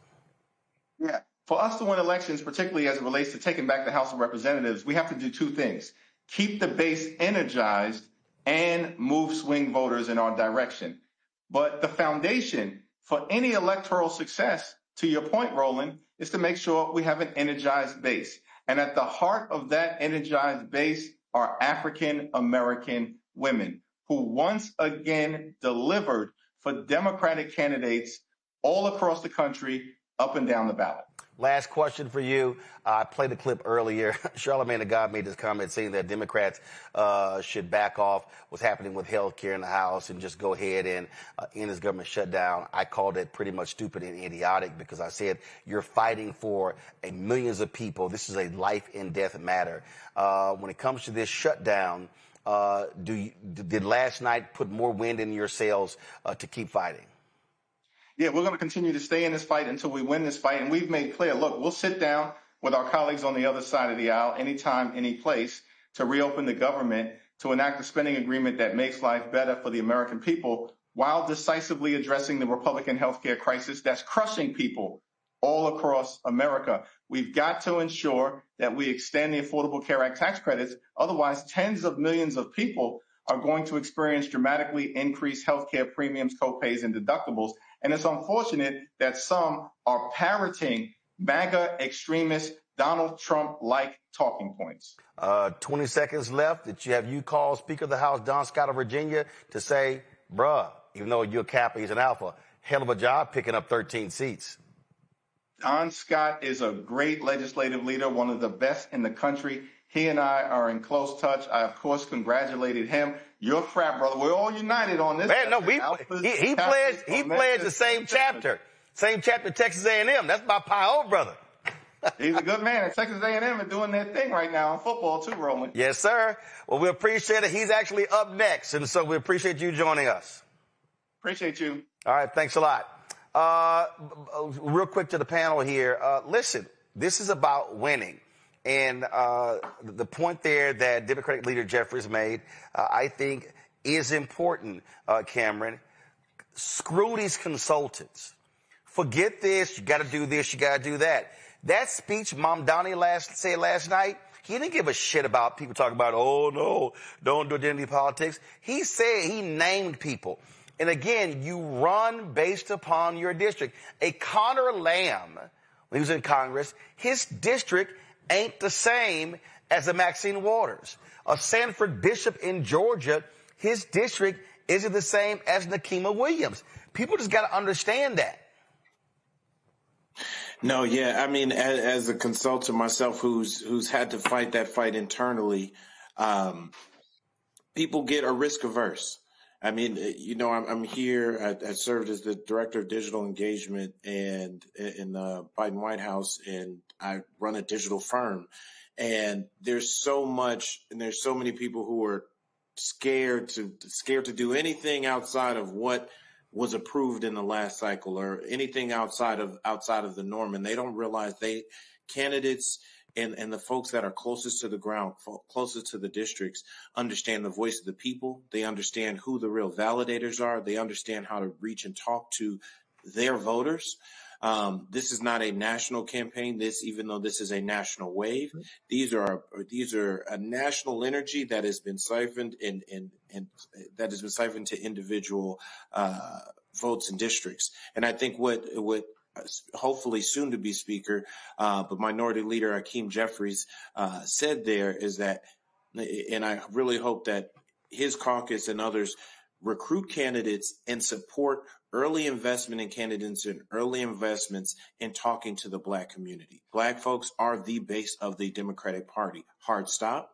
Yeah. For us to win elections, particularly as it relates to taking back the House of Representatives, we have to do two things. Keep the base energized and move swing voters in our direction. But the foundation for any electoral success, to your point, Roland, is to make sure we have an energized base. And at the heart of that energized base are African American women who once again delivered for Democratic candidates all across the country, up and down the ballot. Last question for you. I played a clip earlier. Charlamagne the God made this comment saying that Democrats should back off what's happening with health care in the House and just go ahead and end this government shutdown. I called it pretty much stupid and idiotic because I said you're fighting for millions of people. This is a life and death matter. When it comes to this shutdown, did last night put more wind in your sails to keep fighting? Yeah, we're going to continue to stay in this fight until we win this fight. And we've made clear, look, we'll sit down with our colleagues on the other side of the aisle anytime, any place to reopen the government, to enact a spending agreement that makes life better for the American people while decisively addressing the Republican healthcare crisis that's crushing people all across America. We've got to ensure that we extend the Affordable Care Act tax credits. Otherwise, tens of millions of people are going to experience dramatically increased healthcare premiums, copays, and deductibles. And it's unfortunate that some are parroting MAGA extremist Donald Trump-like talking points. 20 seconds left. Did you call Speaker of the House Don Scott of Virginia to say, bruh, even though you're a Kappa, he's an Alpha, hell of a job picking up 13 seats? Don Scott is a great legislative leader, one of the best in the country. He and I are in close touch. I, of course, congratulated him. You're a frat brother. We're all united on this. Man, no, he pledged the same chapter. Same chapter, Texas A&M. That's my Pi brother. He's a good man. And Texas A&M are doing their thing right now in football too, Roland. Yes, sir. Well, we appreciate it. He's actually up next, and so we appreciate you joining us. Appreciate you. All right, thanks a lot. Real quick to the panel here. Listen, this is about winning. And the point there that Democratic leader Jeffries made, I think, is important, Cameron. Screw these consultants. Forget this. You got to do this. You got to do that. That speech Mamdani said last night, he didn't give a shit about people talking about, oh, no, don't do identity politics. He said he named people. And again, you run based upon your district. A Connor Lamb, when he was in Congress, his district ain't the same as a Maxine Waters. A Sanford Bishop in Georgia, his district isn't the same as Nikema Williams. People just got to understand that. No, yeah. I mean, as a consultant myself who's had to fight that fight internally, people get a risk averse. I mean, you know, I'm here. I served as the director of digital engagement and in the Biden White House, and I run a digital firm. And there's so much, and there's so many people who are scared to do anything outside of what was approved in the last cycle, or anything outside of the norm, and they don't realize candidates and the folks that are closest to the ground, closest to the districts, understand the voice of the people. They understand who the real validators are. They understand how to reach and talk to their voters. This is not a national campaign. Even though this is a national wave, these are a national energy that has been siphoned and that has been siphoned to individual votes and districts. And I think what hopefully soon to be speaker, but Minority Leader Hakeem Jeffries said there is that, and I really hope that his caucus and others recruit candidates and support early investment in candidates and early investments in talking to the Black community. Black folks are the base of the Democratic Party. Hard stop.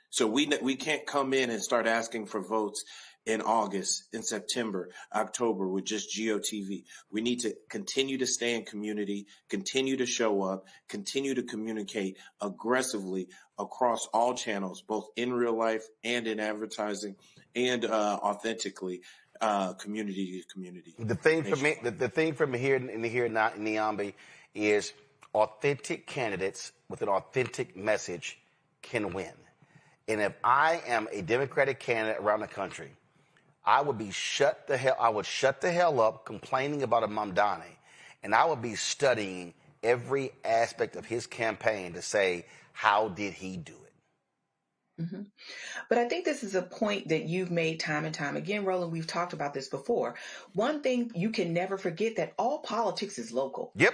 So we can't come in and start asking for votes in August, in September, October with just GOTV. We need to continue to stay in community, continue to show up, continue to communicate aggressively across all channels, both in real life and in advertising, and authentically, community to community. The thing for me here in Niambi is authentic candidates with an authentic message can win. And if I am a Democratic candidate around the country, I would shut the hell up complaining about a Mamdani, and I would be studying every aspect of his campaign to say, how did he do it? Mm-hmm. But I think this is a point that you've made time and time again, Roland. We've talked about this before. One thing you can never forget, that all politics is local. Yep.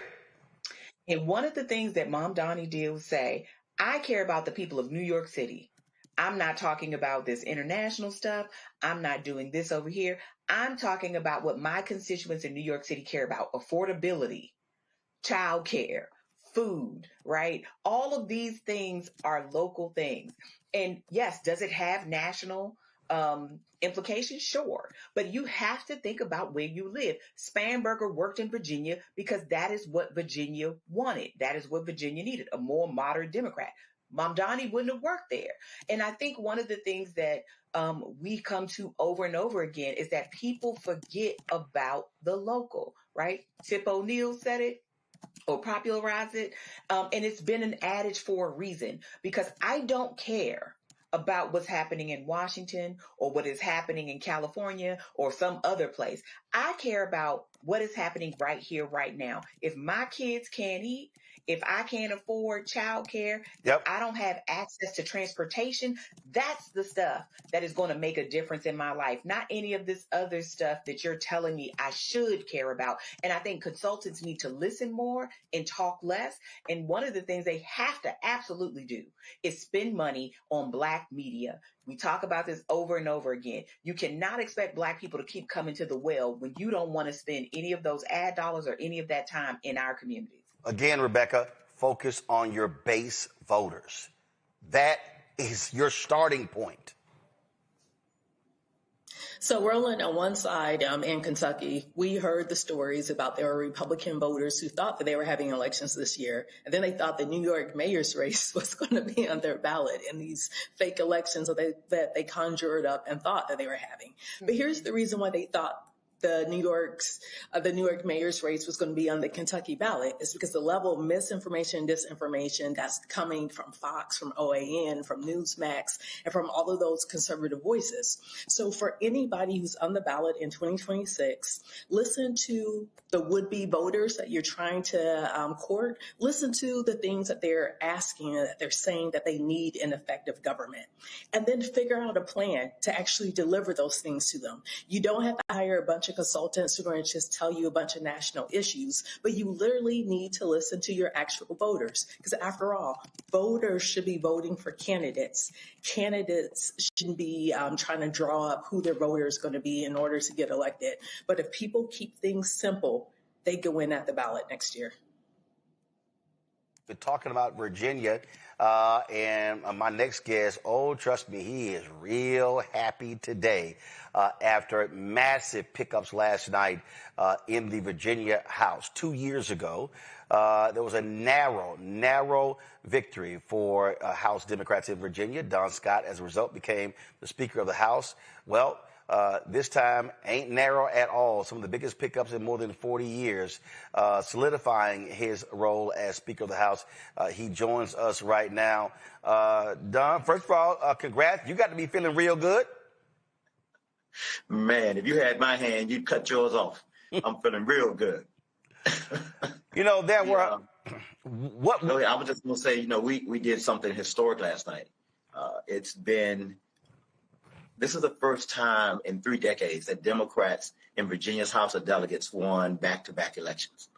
And one of the things that Mamdani did was say, I care about the people of New York City. I'm not talking about this international stuff. I'm not doing this over here. I'm talking about what my constituents in New York City care about: affordability, childcare, food, right? All of these things are local things. And yes, does it have national implications? Sure. But you have to think about where you live. Spanberger worked in Virginia because that is what Virginia wanted. That is what Virginia needed, a more moderate Democrat. Mamdani wouldn't have worked there. And I think one of the things that we come to over and over again is that people forget about the local, right? Tip O'Neill said it, or popularized it. And it's been an adage for a reason, because I don't care about what's happening in Washington or what is happening in California or some other place. I care about what is happening right here, right now. If my kids can't eat, if I can't afford childcare, if I don't have access to transportation, that's the stuff that is going to make a difference in my life, not any of this other stuff that you're telling me I should care about. And I think consultants need to listen more and talk less. And one of the things they have to absolutely do is spend money on Black media. We talk about this over and over again. You cannot expect Black people to keep coming to the well when you don't want to spend any of those ad dollars or any of that time in our communities. Again, Rebecca, focus on your base voters. That is your starting point. So, Roland, on one side in Kentucky, we heard the stories about there were Republican voters who thought that they were having elections this year. And then they thought the New York mayor's race was going to be on their ballot in these fake elections that they conjured up and thought that they were having. But here's the reason why they thought the New York mayor's race was going to be on the Kentucky ballot is because the level of misinformation and disinformation that's coming from Fox, from OAN, from Newsmax, and from all of those conservative voices. So for anybody who's on the ballot in 2026, listen to the would-be voters that you're trying to court. Listen to the things that they're asking, that they're saying that they need in effective government, and then figure out a plan to actually deliver those things to them. You don't have to hire a bunch of consultants who are going to just tell you a bunch of national issues, but you literally need to listen to your actual voters. Because after all, voters should be voting for candidates. Candidates shouldn't be trying to draw up who their voter is going to be in order to get elected. But if people keep things simple, they go in at the ballot next year. We're talking about Virginia, and my next guest, trust me, he is real happy today after massive pickups last night in the Virginia House. 2 years ago, there was a narrow victory for House Democrats in Virginia. Don Scott, as a result, became the Speaker of the House. Well, this time ain't narrow at all. Some of the biggest pickups in more than 40 years, solidifying his role as Speaker of the House. He joins us right now. Don, first of all, congrats. You got to be feeling real good. Man, if you had my hand, you'd cut yours off. I'm feeling real good. There were... I was just going to say, we did something historic last night. This is the first time in 3 decades that Democrats in Virginia's House of Delegates won back-to-back elections.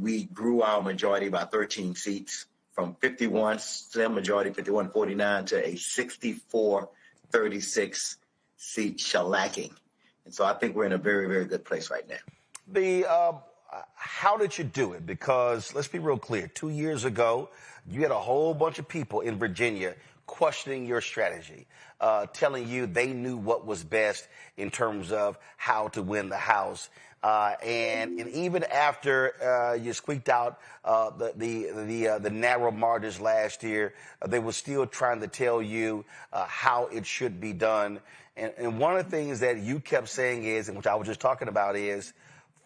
We grew our majority by 13 seats from 51, slim majority, 51-49, to a 64-36 seat shellacking. And so I think we're in a very, very good place right now. How did you do it? Because let's be real clear. 2 years ago, you had a whole bunch of people in Virginia questioning your strategy, telling you they knew what was best in terms of how to win the House. And even after you squeaked out the narrow margins last year, they were still trying to tell you how it should be done. And one of the things that you kept saying is, and which I was just talking about, is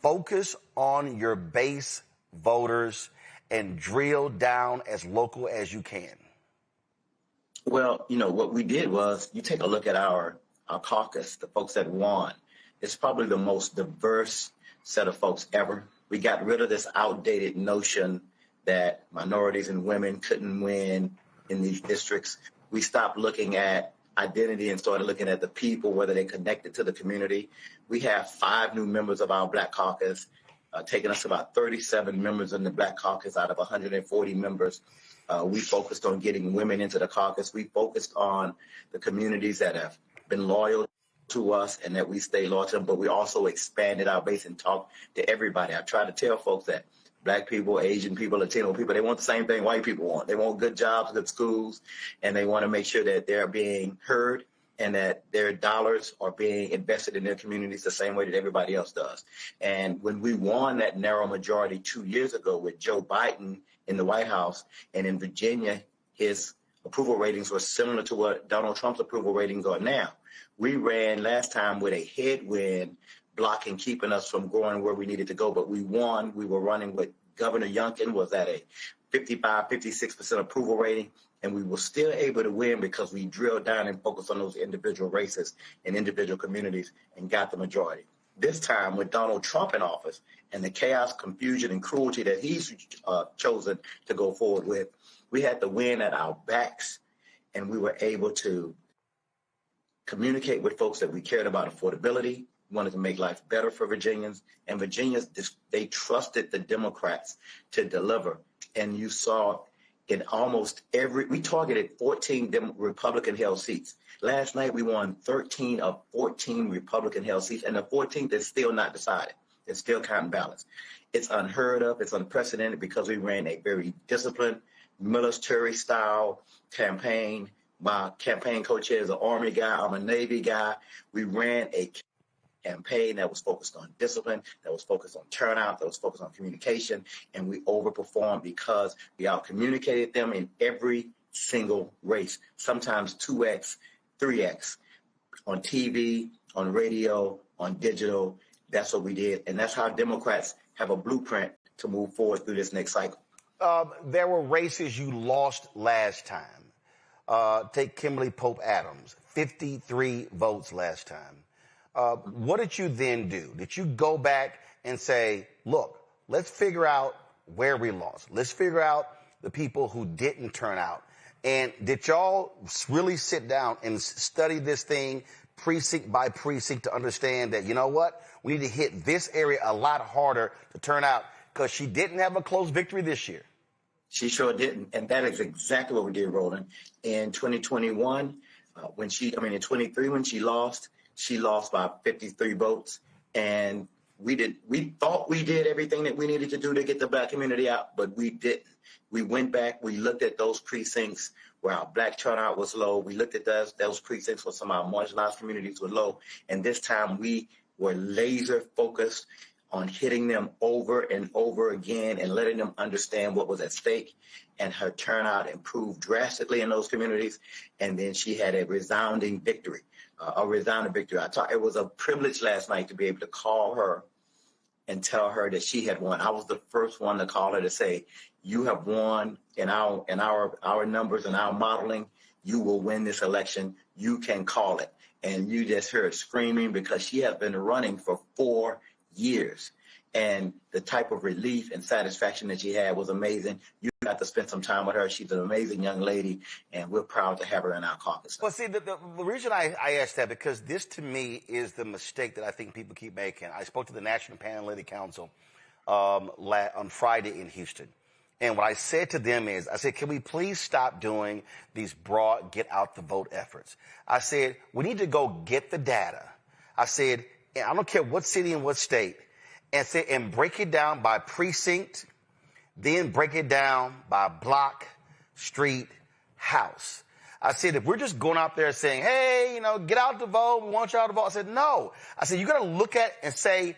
focus on your base voters and drill down as local as you can. Well, what we did was you take a look at our caucus, the folks that won. It's probably the most diverse set of folks ever. We got rid of this outdated notion that minorities and women couldn't win in these districts. We stopped looking at identity and started looking at the people, whether they connected to the community. We have 5 new members of our Black Caucus, taking us to about 37 members in the Black Caucus out of 140 members. We focused on getting women into the caucus. We focused on the communities that have been loyal to us and that we stay loyal to them, but we also expanded our base and talked to everybody. I try to tell folks that Black people, Asian people, Latino people, they want the same thing white people want. They want good jobs, good schools, and they want to make sure that they're being heard and that their dollars are being invested in their communities the same way that everybody else does. And when we won that narrow majority 2 years ago with Joe Biden in the White House, and in Virginia, his approval ratings were similar to what Donald Trump's approval ratings are now. We ran last time with a headwind blocking, keeping us from going where we needed to go, but we won. We were running with Governor Youngkin was at a 55, 56% approval rating, and we were still able to win because we drilled down and focused on those individual races and individual communities and got the majority. This time with Donald Trump in office and the chaos, confusion, and cruelty that he's chosen to go forward with, we had to win at our backs, and we were able to communicate with folks that we cared about affordability, wanted to make life better for Virginians, and Virginians, they trusted the Democrats to deliver. And you saw in almost we targeted 14 Republican-held seats. Last night, we won 13 of 14 Republican-held seats, and the 14th is still not decided. It's still counting ballots. It's unheard of. It's unprecedented because we ran a very disciplined, military-style campaign. My campaign co-chair is an Army guy. I'm a Navy guy. We ran a campaign that was focused on discipline, that was focused on turnout, that was focused on communication, and we overperformed because we out-communicated them in every single race, sometimes 2x, 3x, on TV, on radio, on digital. That's what we did, and that's how Democrats have a blueprint to move forward through this next cycle. There were races you lost last time. Take Kimberly Pope Adams, 53 votes last time. What did you then do? Did you go back and say, look, let's figure out where we lost. Let's figure out the people who didn't turn out. And did y'all really sit down and study this thing precinct by precinct to understand that, you know what, we need to hit this area a lot harder to turn out, because she didn't have a close victory this year? She sure didn't. And that is exactly what we did, Roland. In 2021, in 23, when she lost by 53 votes. And we thought we did everything that we needed to do to get the black community out, but we didn't. We went back, we looked at those precincts where our black turnout was low. We looked at those precincts where some of our marginalized communities were low. And this time we were laser focused on hitting them over and over again and letting them understand what was at stake. And her turnout improved drastically in those communities. And then she had a resounding victory. It was a privilege last night to be able to call her and tell her that she had won. I was the first one to call her to say, you have won in our numbers and our modeling. You will win this election. You can call it. And you just heard screaming, because she has been running for 4 years. And the type of relief and satisfaction that she had was amazing. You got to spend some time with her. She's an amazing young lady, and we're proud to have her in our caucus. Well, see, the reason I asked that, because this to me is the mistake that I think people keep making. I spoke to the National Panel Council on Friday in Houston. And what I said to them is, I said, can we please stop doing these broad get out the vote efforts? I said, we need to go get the data. I said, I don't care what city and what state, and break it down by precinct, then break it down by block, street, house. I said, if we're just going out there saying, hey, get out the vote, we want y'all to vote. I said, no. I said, you got to look at and say,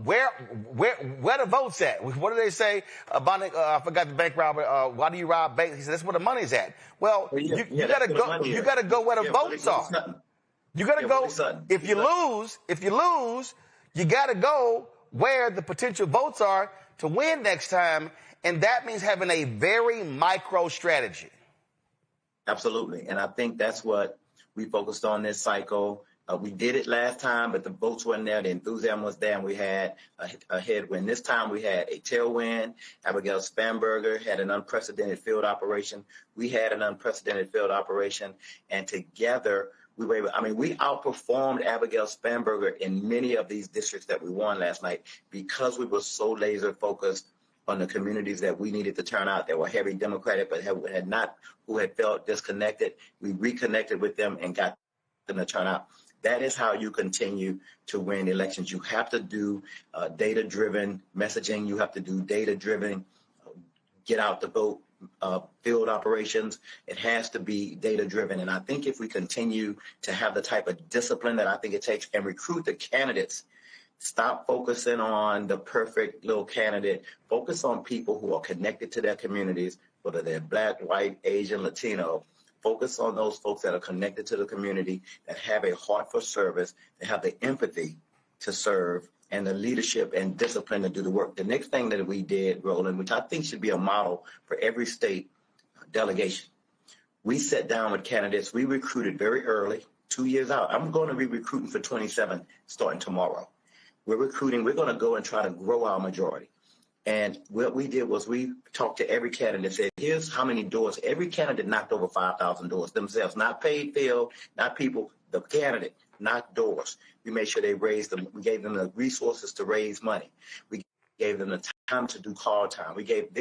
where the votes at? What do they say? I forgot the bank robber. Why do you rob banks? He said, that's where the money's at. Well, you got to go. You got to go where the votes are. You got to go. If you lose, you got to go where the potential votes are to win next time. And that means having a very micro strategy. Absolutely. And I think that's what we focused on this cycle. We did it last time, but the votes weren't there. The enthusiasm was there, and we had a headwind. This time we had a tailwind. Abigail Spanberger had an unprecedented field operation. We had an unprecedented field operation. And together, we outperformed Abigail Spanberger in many of these districts that we won last night, because we were so laser focused on the communities that we needed to turn out that were heavy Democratic, but who had felt disconnected. We reconnected with them and got them to turn out. That is how you continue to win elections. You have to do data-driven messaging. You have to do data-driven get out the vote field operations. It has to be data-driven. And I think if we continue to have the type of discipline that I think it takes and recruit the candidates, stop focusing on the perfect little candidate, focus on people who are connected to their communities, whether they're Black, white, Asian, Latino. Focus on those folks that are connected to the community, that have a heart for service, that have the empathy to serve, and the leadership and discipline to do the work. The next thing that we did, Roland, which I think should be a model for every state delegation, we sat down with candidates. We recruited very early, 2 years out. I'm going to be recruiting for 27 starting tomorrow. We're recruiting. We're going to go and try to grow our majority. And what we did was we talked to every candidate, said, here's how many doors. Every candidate knocked over 5,000 doors themselves, not paid field, not people. The candidate knocked doors. We made sure they raised them. We gave them the resources to raise money. We gave them the time to do call time. We gave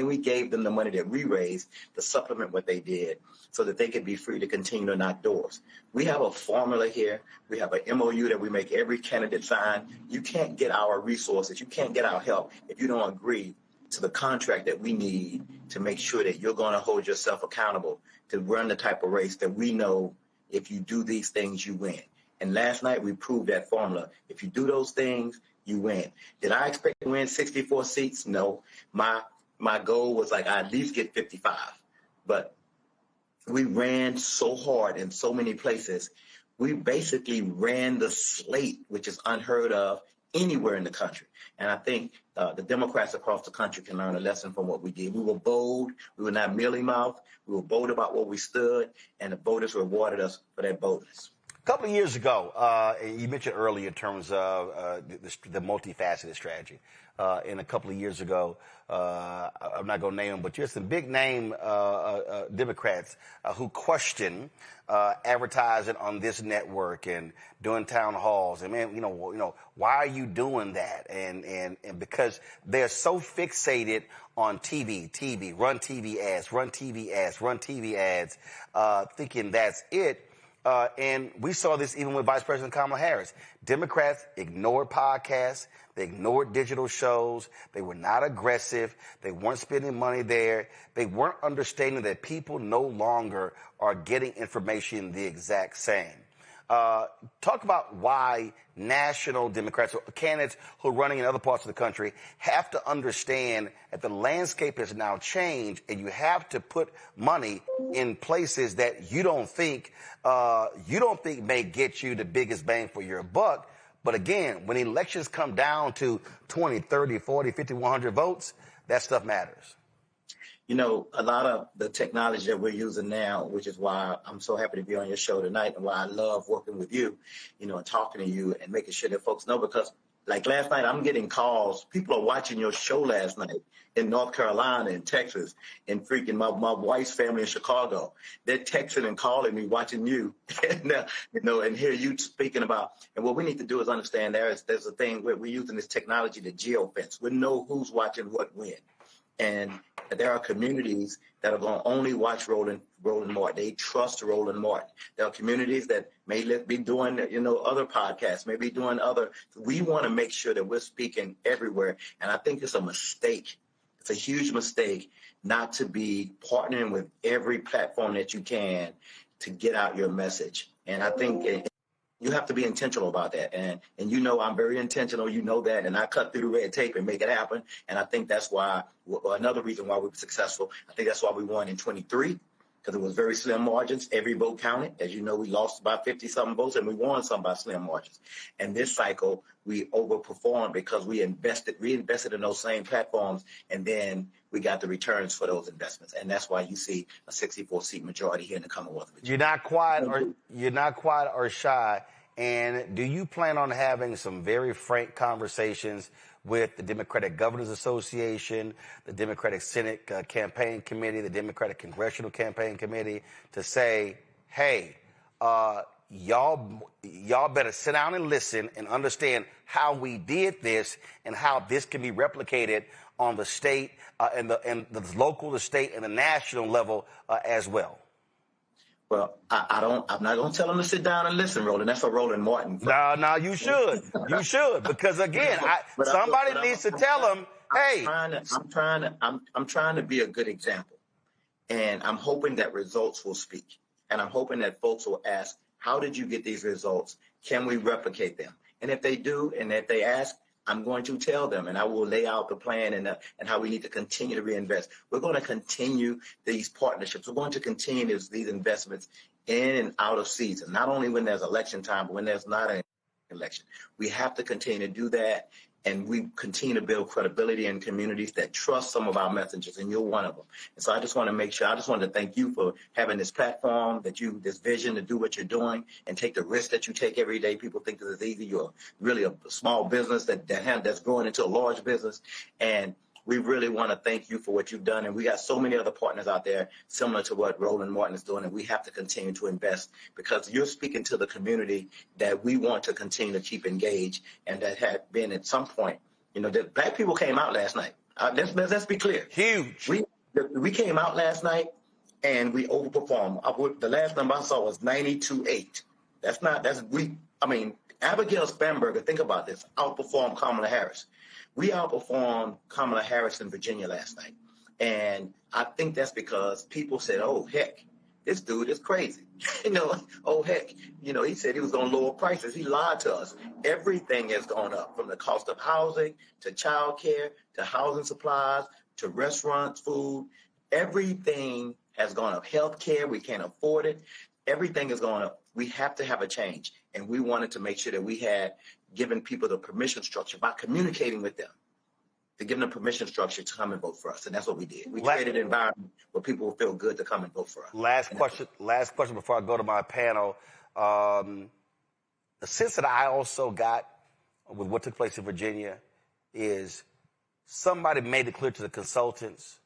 them the money that we raised to supplement what they did so that they could be free to continue to knock doors. We have a formula here. We have an MOU that we make every candidate sign. You can't get our resources. You can't get our help if you don't agree to the contract that we need to make sure that you're going to hold yourself accountable to run the type of race that we know if you do these things, you win. And last night we proved that formula. If you do those things, you win. Did I expect to win 64 seats? No. My goal was like I at least get 55. But we ran so hard in so many places. We basically ran the slate, which is unheard of anywhere in the country. And I think the Democrats across the country can learn a lesson from what we did. We were bold. We were not mealy-mouthed. We were bold about what we stood, and the voters rewarded us for that boldness. A couple of years ago, you mentioned earlier in terms of the multifaceted strategy. And a couple of years ago, I'm not going to name them, but there's some big name Democrats who question advertising on this network and doing town halls. And man, why are you doing that? And because they're so fixated on TV, run TV ads, thinking that's it. And we saw this even with Vice President Kamala Harris. Democrats ignored podcasts. They ignored digital shows. They were not aggressive. They weren't spending money there. They weren't understanding that people no longer are getting information the exact same. Talk about why national Democrats or candidates who are running in other parts of the country have to understand that the landscape has now changed, and you have to put money in places that you don't think may get you the biggest bang for your buck. But again, when elections come down to 20, 30, 40, 50, 100 votes, that stuff matters. A lot of the technology that we're using now, which is why I'm so happy to be on your show tonight and why I love working with you, and talking to you and making sure that folks know, because like last night, I'm getting calls. People are watching your show last night in North Carolina and Texas and freaking my wife's family in Chicago. They're texting and calling me, watching you, and hear you speaking about. And what we need to do is understand there's a thing where we're using this technology to geofence. We know who's watching what when. And there are communities that are going to only watch Roland Martin. They trust Roland Martin. There are communities that may be doing, other podcasts, maybe doing other. We want to make sure that we're speaking everywhere. And I think it's a mistake. It's a huge mistake not to be partnering with every platform that you can to get out your message. And I think you have to be intentional about that. And I'm very intentional. You know that. And I cut through the red tape and make it happen. And I think that's why, another reason why we were successful, I think that's why we won in 23, because it was very slim margins. Every vote counted. As you know, we lost about 50-something votes, and we won some by slim margins. And this cycle, we overperformed because we reinvested in those same platforms, and then we got the returns for those investments. And that's why you see a 64-seat majority here in the Commonwealth. You're not quiet or shy. And do you plan on having some very frank conversations with the Democratic Governors Association, the Democratic Senate Campaign Committee, the Democratic Congressional Campaign Committee to say, hey, y'all better sit down and listen and understand how we did this and how this can be replicated on the state and the local, the state, and the national level as well? Well, I'm not going to tell them to sit down and listen, Roland. That's for Roland Martin. No, you should. You should. Because again, somebody needs to tell them, hey. I'm trying to be a good example. And I'm hoping that results will speak. And I'm hoping that folks will ask, how did you get these results? Can we replicate them? And if they do, and if they ask, I'm going to tell them, and I will lay out the plan and how we need to continue to reinvest. We're going to continue these partnerships. We're going to continue these investments in and out of season, not only when there's election time, but when there's not an election. We have to continue to do that, and we continue to build credibility in communities that trust some of our messages, and you're one of them. And so I just want to make sure, I just want to thank you for having this platform, this vision to do what you're doing and take the risk that you take every day. People think that it's easy. You're really a small business that's growing into a large business. And we really want to thank you for what you've done. And we got so many other partners out there similar to what Roland Martin is doing. And we have to continue to invest because you're speaking to the community that we want to continue to keep engaged and that had been at some point, that black people came out last night. Let's be clear. Huge. We came out last night and we overperformed. The last number I saw was 92.8. Abigail Spanberger, think about this, outperformed Kamala Harris. We outperformed Kamala Harris in Virginia last night. And I think that's because people said, oh, heck, this dude is crazy. Oh, heck, he said he was going to lower prices. He lied to us. Everything has gone up, from the cost of housing to childcare to housing supplies to restaurants, food. Everything has gone up. Healthcare, we can't afford it. Everything is going up. We have to have a change. And we wanted to make sure that we had given people the permission structure by communicating with them, to give them the permission structure to come and vote for us. And that's what we did. We created an environment where people will feel good to come and vote for us. Last question before I go to my panel. The sense that I also got with what took place in Virginia is somebody made it clear to the consultants,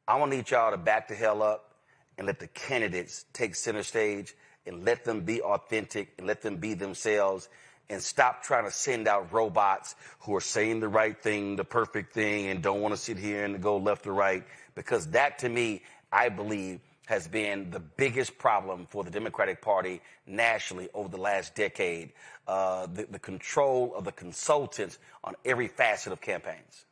I want to need y'all to back the hell up and let the candidates take center stage and let them be authentic and let them be themselves and stop trying to send out robots who are saying the right thing, the perfect thing, and don't want to sit here and go left or right. Because that, to me, I believe, has been the biggest problem for the Democratic Party nationally over the last decade, the control of the consultants on every facet of campaigns.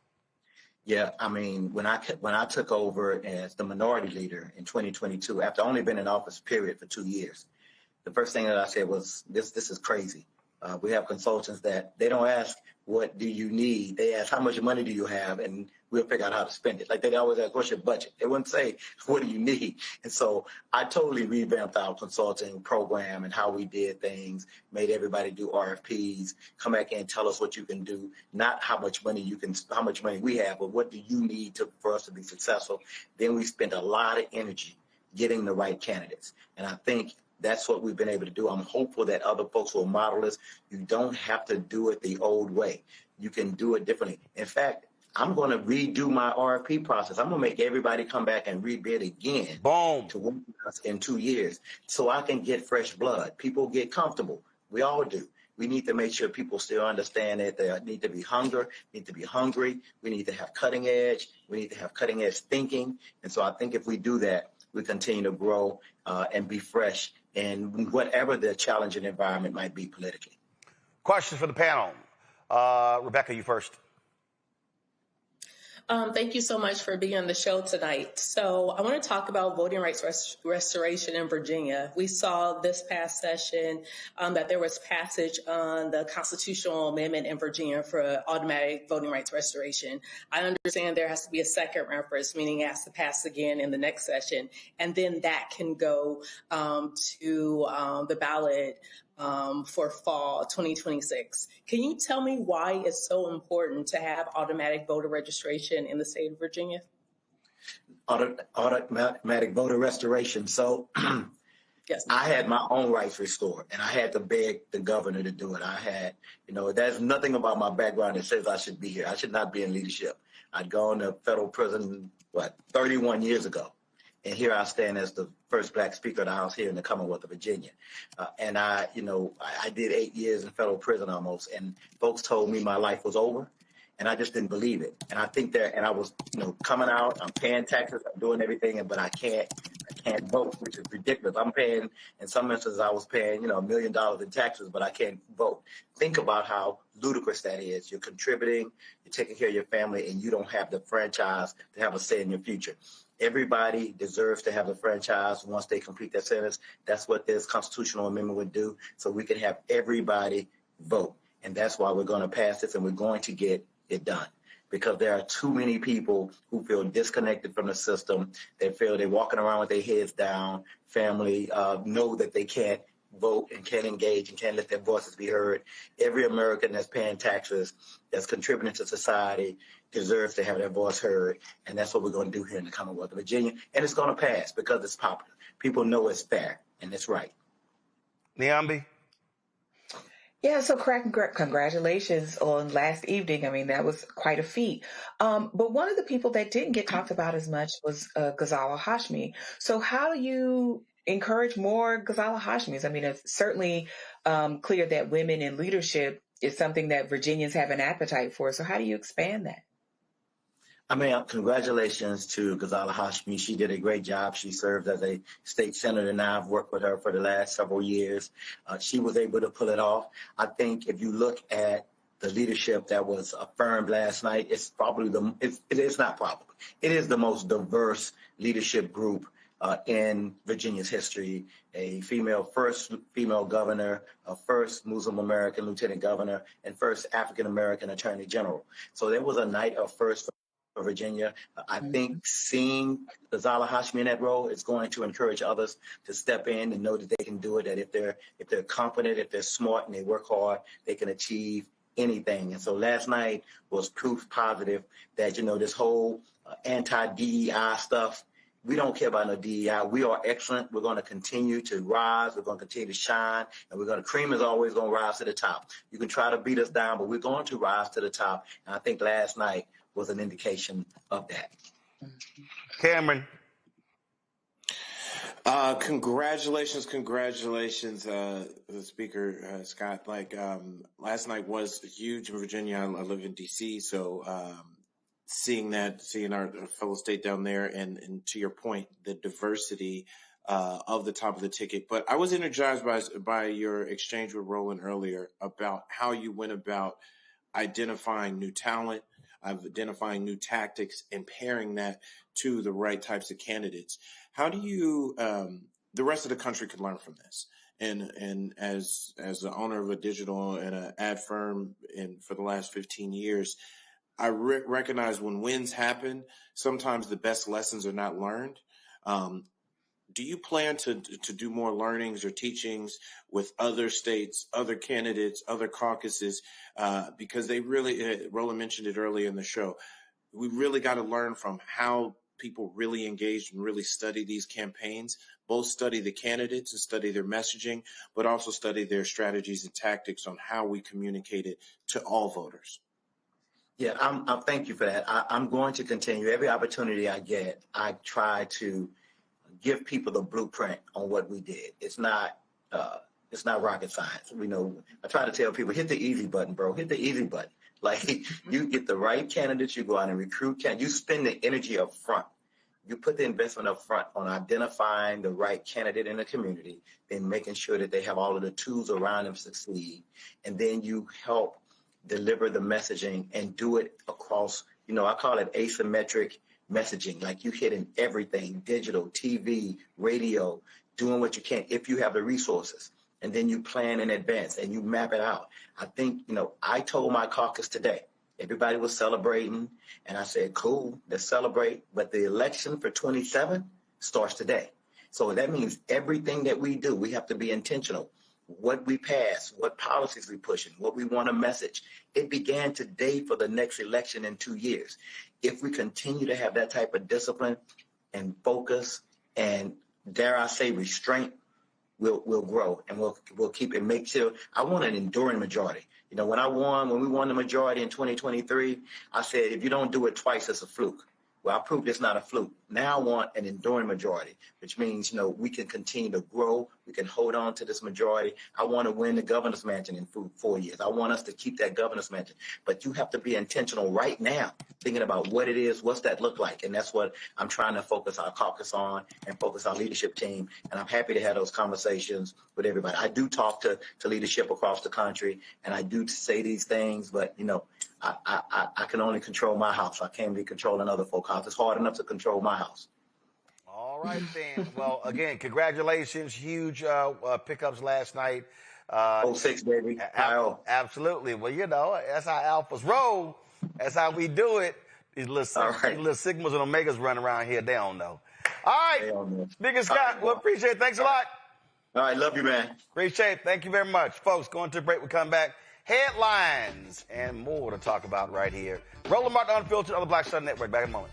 Yeah, I mean, when I took over as the minority leader in 2022, after only been in office, period, for 2 years, the first thing that I said was, this is crazy. We have consultants that they don't ask, what do you need? They ask, how much money do you have? And we'll figure out how to spend it. Like they always ask, what's your budget? They wouldn't say, what do you need? And so I totally revamped our consulting program and how we did things, made everybody do RFPs, come back and tell us what you can do, not how much money we have, but what do you need for us to be successful? Then we spent a lot of energy getting the right candidates. And I think that's what we've been able to do. I'm hopeful that other folks will model this. You don't have to do it the old way. You can do it differently. In fact, I'm going to redo my RFP process. I'm going to make everybody come back and rebid again. Boom. To work with us in 2 years so I can get fresh blood. People get comfortable. We all do. We need to make sure people still understand that they need to be hungry. We need to have cutting edge. We need to have cutting edge thinking. And so I think if we do that, we continue to grow and be fresh in whatever the challenging environment might be politically. Questions for the panel. Rebecca, you first. Thank you so much for being on the show tonight. So I want to talk about voting rights restoration in Virginia. We saw this past session that there was passage on the constitutional amendment in Virginia for automatic voting rights restoration. I understand there has to be a second reference, meaning it has to pass again in the next session, and then that can go to the ballot for fall 2026. Can you tell me why it's so important to have automatic voter registration in the state of Virginia? Automatic voter restoration. So yes. I had my own rights restored, and I had to beg the governor to do it. I had, there's nothing about my background that says I should be here. I should not be in leadership. I'd gone to federal prison, 31 years ago. And here I stand as the first black speaker of the House here in the Commonwealth of Virginia. And I did 8 years in federal prison almost, and folks told me my life was over, and I just didn't believe it. And I think and I was, coming out, I'm paying taxes, I'm doing everything, but I can't vote, which is ridiculous. I'm paying, in some instances, I was paying, $1 million in taxes, but I can't vote. Think about how ludicrous that is. You're contributing, you're taking care of your family, and you don't have the franchise to have a say in your future. Everybody deserves to have a franchise once they complete their sentence. That's what this constitutional amendment would do, so we can have everybody vote. And that's why we're going to pass this, and we're going to get it done. Because there are too many people who feel disconnected from the system. They feel they're walking around with their heads down. Family know that they can't vote and can't engage and can't let their voices be heard. Every American that's paying taxes, that's contributing to society, deserves to have their voice heard. And that's what we're going to do here in the Commonwealth of Virginia. And it's going to pass because it's popular. People know it's fair and it's right. Niambi? Yeah, so congratulations on last evening. I mean, that was quite a feat. But one of the people that didn't get talked about as much was Ghazala Hashmi. So how do you encourage more Ghazala Hashmis? I mean, it's certainly clear that women in leadership is something that Virginians have an appetite for. So how do you expand that? I mean, congratulations to Ghazala Hashmi. She did a great job. She served as a state senator now. I've worked with her for the last several years. She was able to pull it off. I think if you look at the leadership that was affirmed last night, it's probably it's not probably. It is the most diverse leadership group in Virginia's history. A first female governor, a first Muslim American lieutenant governor, and first African American attorney general. So there was a night of first for Virginia. I think seeing Ghazala Hashmi in that role is going to encourage others to step in and know that they can do it, that if they're competent, if they're smart and they work hard, they can achieve anything. And so last night was proof positive that, this whole anti-DEI stuff, we don't care about no DEI. We are excellent. We're going to continue to rise. We're going to continue to shine. And cream is always going to rise to the top. You can try to beat us down, but we're going to rise to the top. And I think last night was an indication of that. Cameron. Congratulations, the Speaker, Scott. Last night was huge in Virginia. I live in D.C., so seeing our fellow state down there, and to your point, the diversity of the top of the ticket. But I was energized by your exchange with Roland earlier about how you went about identifying new talent, identifying new tactics, and pairing that to the right types of candidates. How do you, the rest of the country could learn from this? And as the owner of a digital and an ad firm for the last 15 years, I recognize when wins happen, sometimes the best lessons are not learned. Do you plan to do more learnings or teachings with other states, other candidates, other caucuses? Because they really, Roland mentioned it earlier in the show, we really got to learn from how people really engaged and really study these campaigns, both study the candidates and study their messaging, but also study their strategies and tactics on how we communicate it to all voters. Yeah, I thank you for that. I'm going to continue. Every opportunity I get, I try to give people the blueprint on what we did. It's not rocket science. I try to tell people, hit the easy button, bro. Hit the easy button. You get the right candidates, you go out and recruit candidates. You spend the energy up front. You put the investment up front on identifying the right candidate in the community, then making sure that they have all of the tools around them to succeed. And then you help deliver the messaging and do it across, I call it asymmetric messaging. Like you hitting everything, digital, TV, radio, doing what you can if you have the resources. And then you plan in advance and you map it out. I think, I told my caucus today, everybody was celebrating, and I said, cool, let's celebrate. But the election for 27 starts today. So that means everything that we do, we have to be intentional. What we pass, what policies we pushing, what we want to message. It began today for the next election in 2 years. If we continue to have that type of discipline and focus and, dare I say, restraint, we'll grow and we'll keep it. Make sure I want an enduring majority. When we won the majority in 2023, I said, if you don't do it twice, it's a fluke. Well, I proved it's not a fluke. Now I want an enduring majority, which means, we can continue to grow. We can hold on to this majority. I want to win the governor's mansion in 4 years. I want us to keep that governor's mansion. But you have to be intentional right now, thinking about what it is, what's that look like. And that's what I'm trying to focus our caucus on and focus our leadership team. And I'm happy to have those conversations with everybody. I do talk to leadership across the country, and I do say these things, but, I can only control my house. I can't be controlling other folks' house. It's hard enough to control my house. All right, then. Well, again, congratulations. Huge pickups last night. 06, baby. Absolutely. Well, that's how alphas roll. That's how we do it. These little sigmas and omegas running around here, they don't know. All right. Speaker Scott, we'll appreciate it. Thanks a lot. All right. Love you, man. Appreciate it. Thank you very much. Folks, going to a break. We'll come back. Headlines and more to talk about right here. Roland Martin Unfiltered on the Black Star Network. Back in a moment.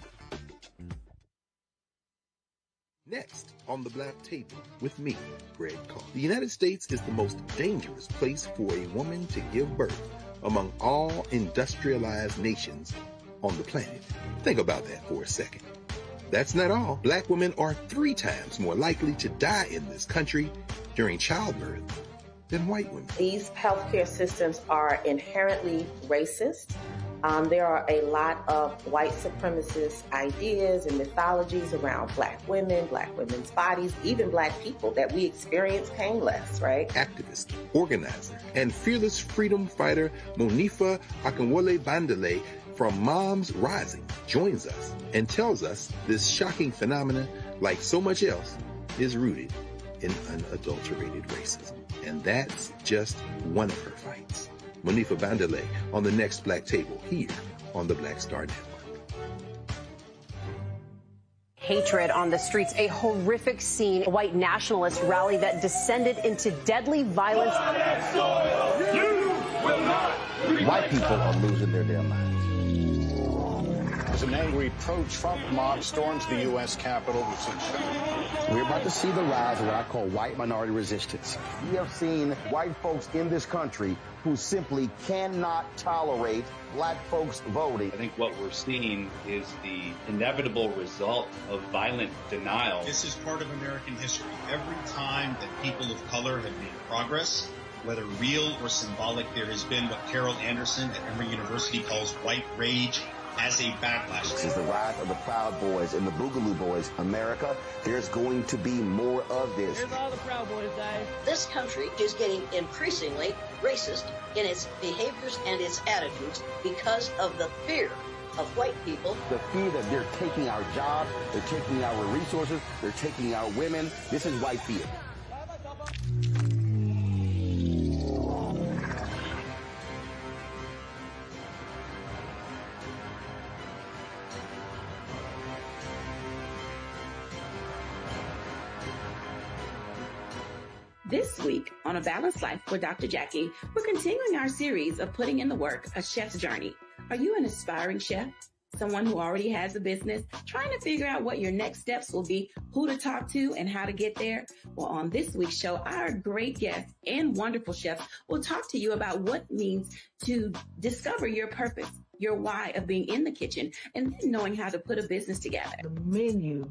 Next on the Black Table with me, Greg Carr. The United States is the most dangerous place for a woman to give birth among all industrialized nations on the planet. Think about that for a second. That's not all. Black women are 3 times more likely to die in this country during childbirth than white women. These healthcare systems are inherently racist. There are a lot of white supremacist ideas and mythologies around black women's bodies, even black people, that we experience painless, right? Activist, organizer, and fearless freedom fighter Monifa Akinwole Bandele from Moms Rising joins us and tells us this shocking phenomenon, like so much else, is rooted in unadulterated racism. And that's just one of her fights. Monifa Bandele on the next Black Table here on the Black Star Network. Hatred on the streets, a horrific scene, a white nationalist rally that descended into deadly violence. White people are losing their damn minds. As an angry pro-Trump mob storms the U.S. Capitol, we're about to see the rise of what I call white minority resistance. We have seen white folks in this country who simply cannot tolerate black folks voting. I think what we're seeing is the inevitable result of violent denial. This is part of American history. Every time that people of color have made progress, whether real or symbolic, there has been what Carol Anderson at Emory University calls white rage as a backlash. This is the rise of the Proud Boys and the Boogaloo Boys. America, there's going to be more of this. Here's all the Proud Boys, guys. This country is getting increasingly racist in its behaviors and its attitudes because of the fear of white people. The fear that they're taking our jobs, they're taking our resources, they're taking our women. This is white fear. This week on A Balanced Life with Dr. Jackie, we're continuing our series of putting in the work, A Chef's Journey. Are you an aspiring chef? Someone who already has a business, trying to figure out what your next steps will be, who to talk to, and how to get there? Well, on this week's show, our great guests and wonderful chefs will talk to you about what it means to discover your purpose, your why of being in the kitchen, and then knowing how to put a business together. The menu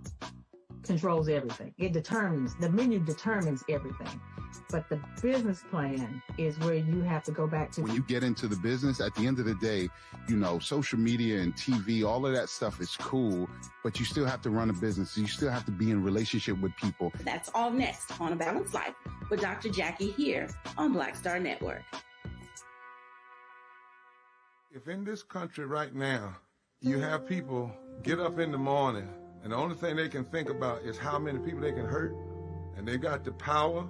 controls everything. The menu determines everything. But the business plan is where you have to go back to. When you get into the business, at the end of the day, social media and TV, all of that stuff is cool, but you still have to run a business. You still have to be in relationship with people. That's all next on A Balanced Life with Dr. Jackie here on Black Star Network. If in this country right now, you have people get up in the morning and the only thing they can think about is how many people they can hurt, and they got the power,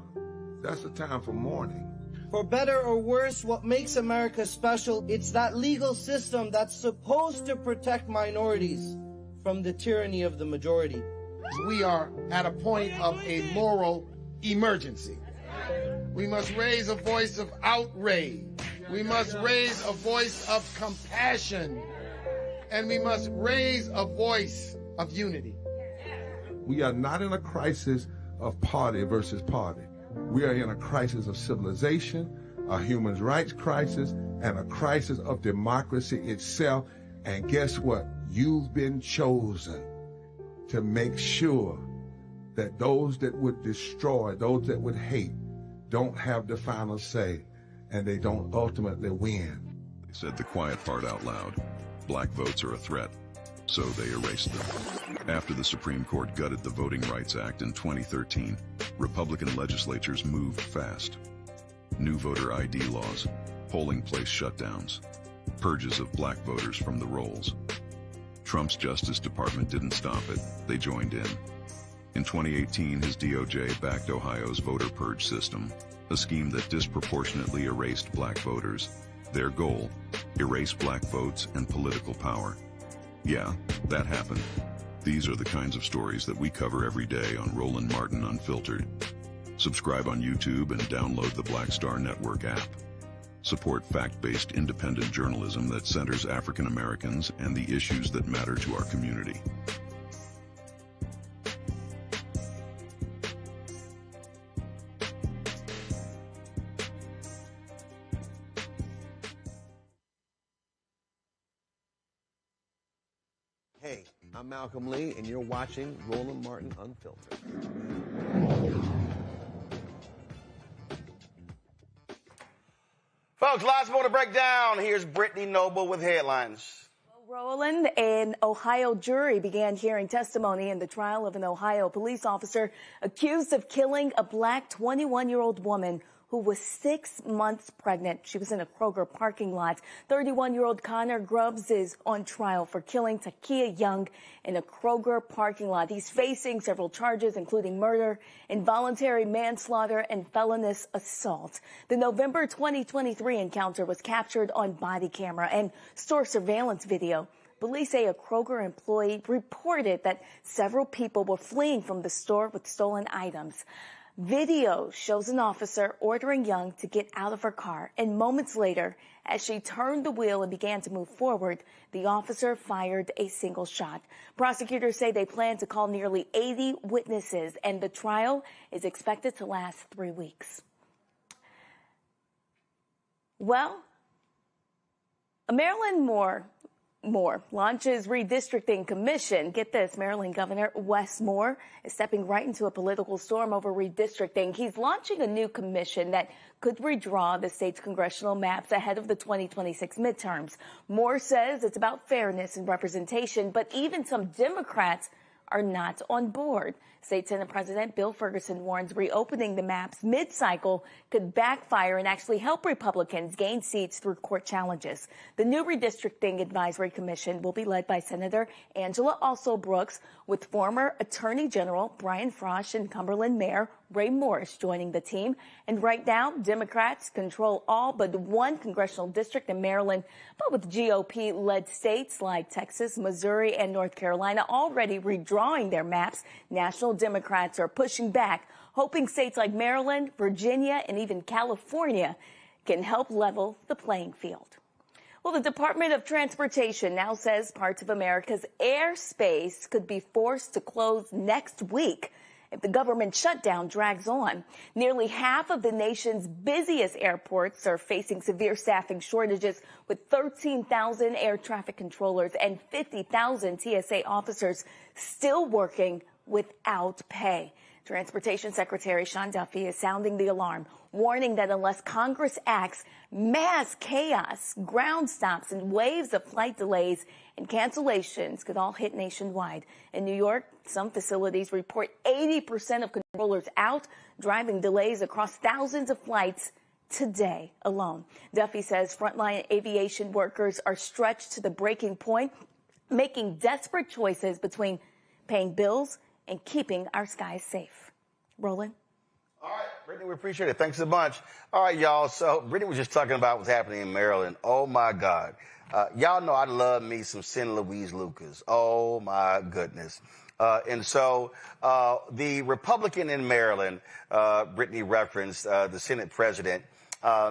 that's the time for mourning. For better or worse, what makes America special, it's that legal system that's supposed to protect minorities from the tyranny of the majority. We are at a point of a moral emergency. We must raise a voice of outrage. We must raise a voice of compassion. And we must raise a voice of unity. We are not in a crisis of party versus party. We are in a crisis of civilization, a human rights crisis, and a crisis of democracy itself. And guess what? You've been chosen to make sure that those that would destroy, those that would hate, don't have the final say, and they don't ultimately win. They said the quiet part out loud. Black votes are a threat, so they erased them. After the Supreme Court gutted the Voting Rights Act in 2013, Republican legislatures moved fast. New voter ID laws, polling place shutdowns, purges of black voters from the rolls. Trump's Justice Department didn't stop it, they joined in. In 2018, his DOJ backed Ohio's voter purge system, a scheme that disproportionately erased black voters. Their goal, erase black votes and political power. Yeah, that happened. These are the kinds of stories that we cover every day on Roland Martin Unfiltered. Subscribe on YouTube and download the Black Star Network app. Support fact-based independent journalism that centers African Americans and the issues that matter to our community. Hey, I'm Malcolm Lee, and you're watching Roland Martin Unfiltered. Folks, folks, lots more to break down. Here's Brittany Noble with headlines. Roland, an Ohio jury began hearing testimony in the trial of an Ohio police officer accused of killing a black 21-year-old woman who was 6 months pregnant. She was in a Kroger parking lot. 31-year-old Connor Grubbs is on trial for killing Takia Young in a Kroger parking lot. He's facing several charges, including murder, involuntary manslaughter, and felonious assault. The November 2023 encounter was captured on body camera and store surveillance video. Police say a Kroger employee reported that several people were fleeing from the store with stolen items. Video shows an officer ordering Young to get out of her car, and moments later, as she turned the wheel and began to move forward, the officer fired a single shot. Prosecutors say they plan to call nearly 80 witnesses, and the trial is expected to last 3 weeks. Well, Maryland Moore launches redistricting commission. Get this, Maryland Governor Wes Moore is stepping right into a political storm over redistricting. He's launching a new commission that could redraw the state's congressional maps ahead of the 2026 midterms. Moore says it's about fairness and representation, but even some Democrats are not on board. State Senate President Bill Ferguson warns reopening the maps mid-cycle could backfire and actually help Republicans gain seats through court challenges. The new Redistricting Advisory Commission will be led by Senator Angela Alsop-Brooks, with former Attorney General Brian Frosh and Cumberland Mayor Ray Morris joining the team. And right now, Democrats control all but one congressional district in Maryland, but with GOP-led states like Texas, Missouri, and North Carolina already redrawing their maps, national Democrats are pushing back, hoping states like Maryland, Virginia, and even California can help level the playing field. Well, the Department of Transportation now says parts of America's airspace could be forced to close next week if the government shutdown drags on. Nearly half of the nation's busiest airports are facing severe staffing shortages, with 13,000 air traffic controllers and 50,000 TSA officers still working without pay. Transportation Secretary Sean Duffy is sounding the alarm, warning that unless Congress acts, mass chaos, ground stops, and waves of flight delays and cancellations could all hit nationwide. In New York, some facilities report 80% of controllers out, driving delays across thousands of flights today alone. Duffy says frontline aviation workers are stretched to the breaking point, making desperate choices between paying bills and keeping our skies safe. Roland? All right, Brittany, we appreciate it. Thanks a bunch. All right, y'all. So Brittany was just talking about what's happening in Maryland. Oh, my God. Y'all know I love me some Sin Louise Lucas. Oh, my goodness. And so the Republican in Maryland, Brittany referenced, the Senate president,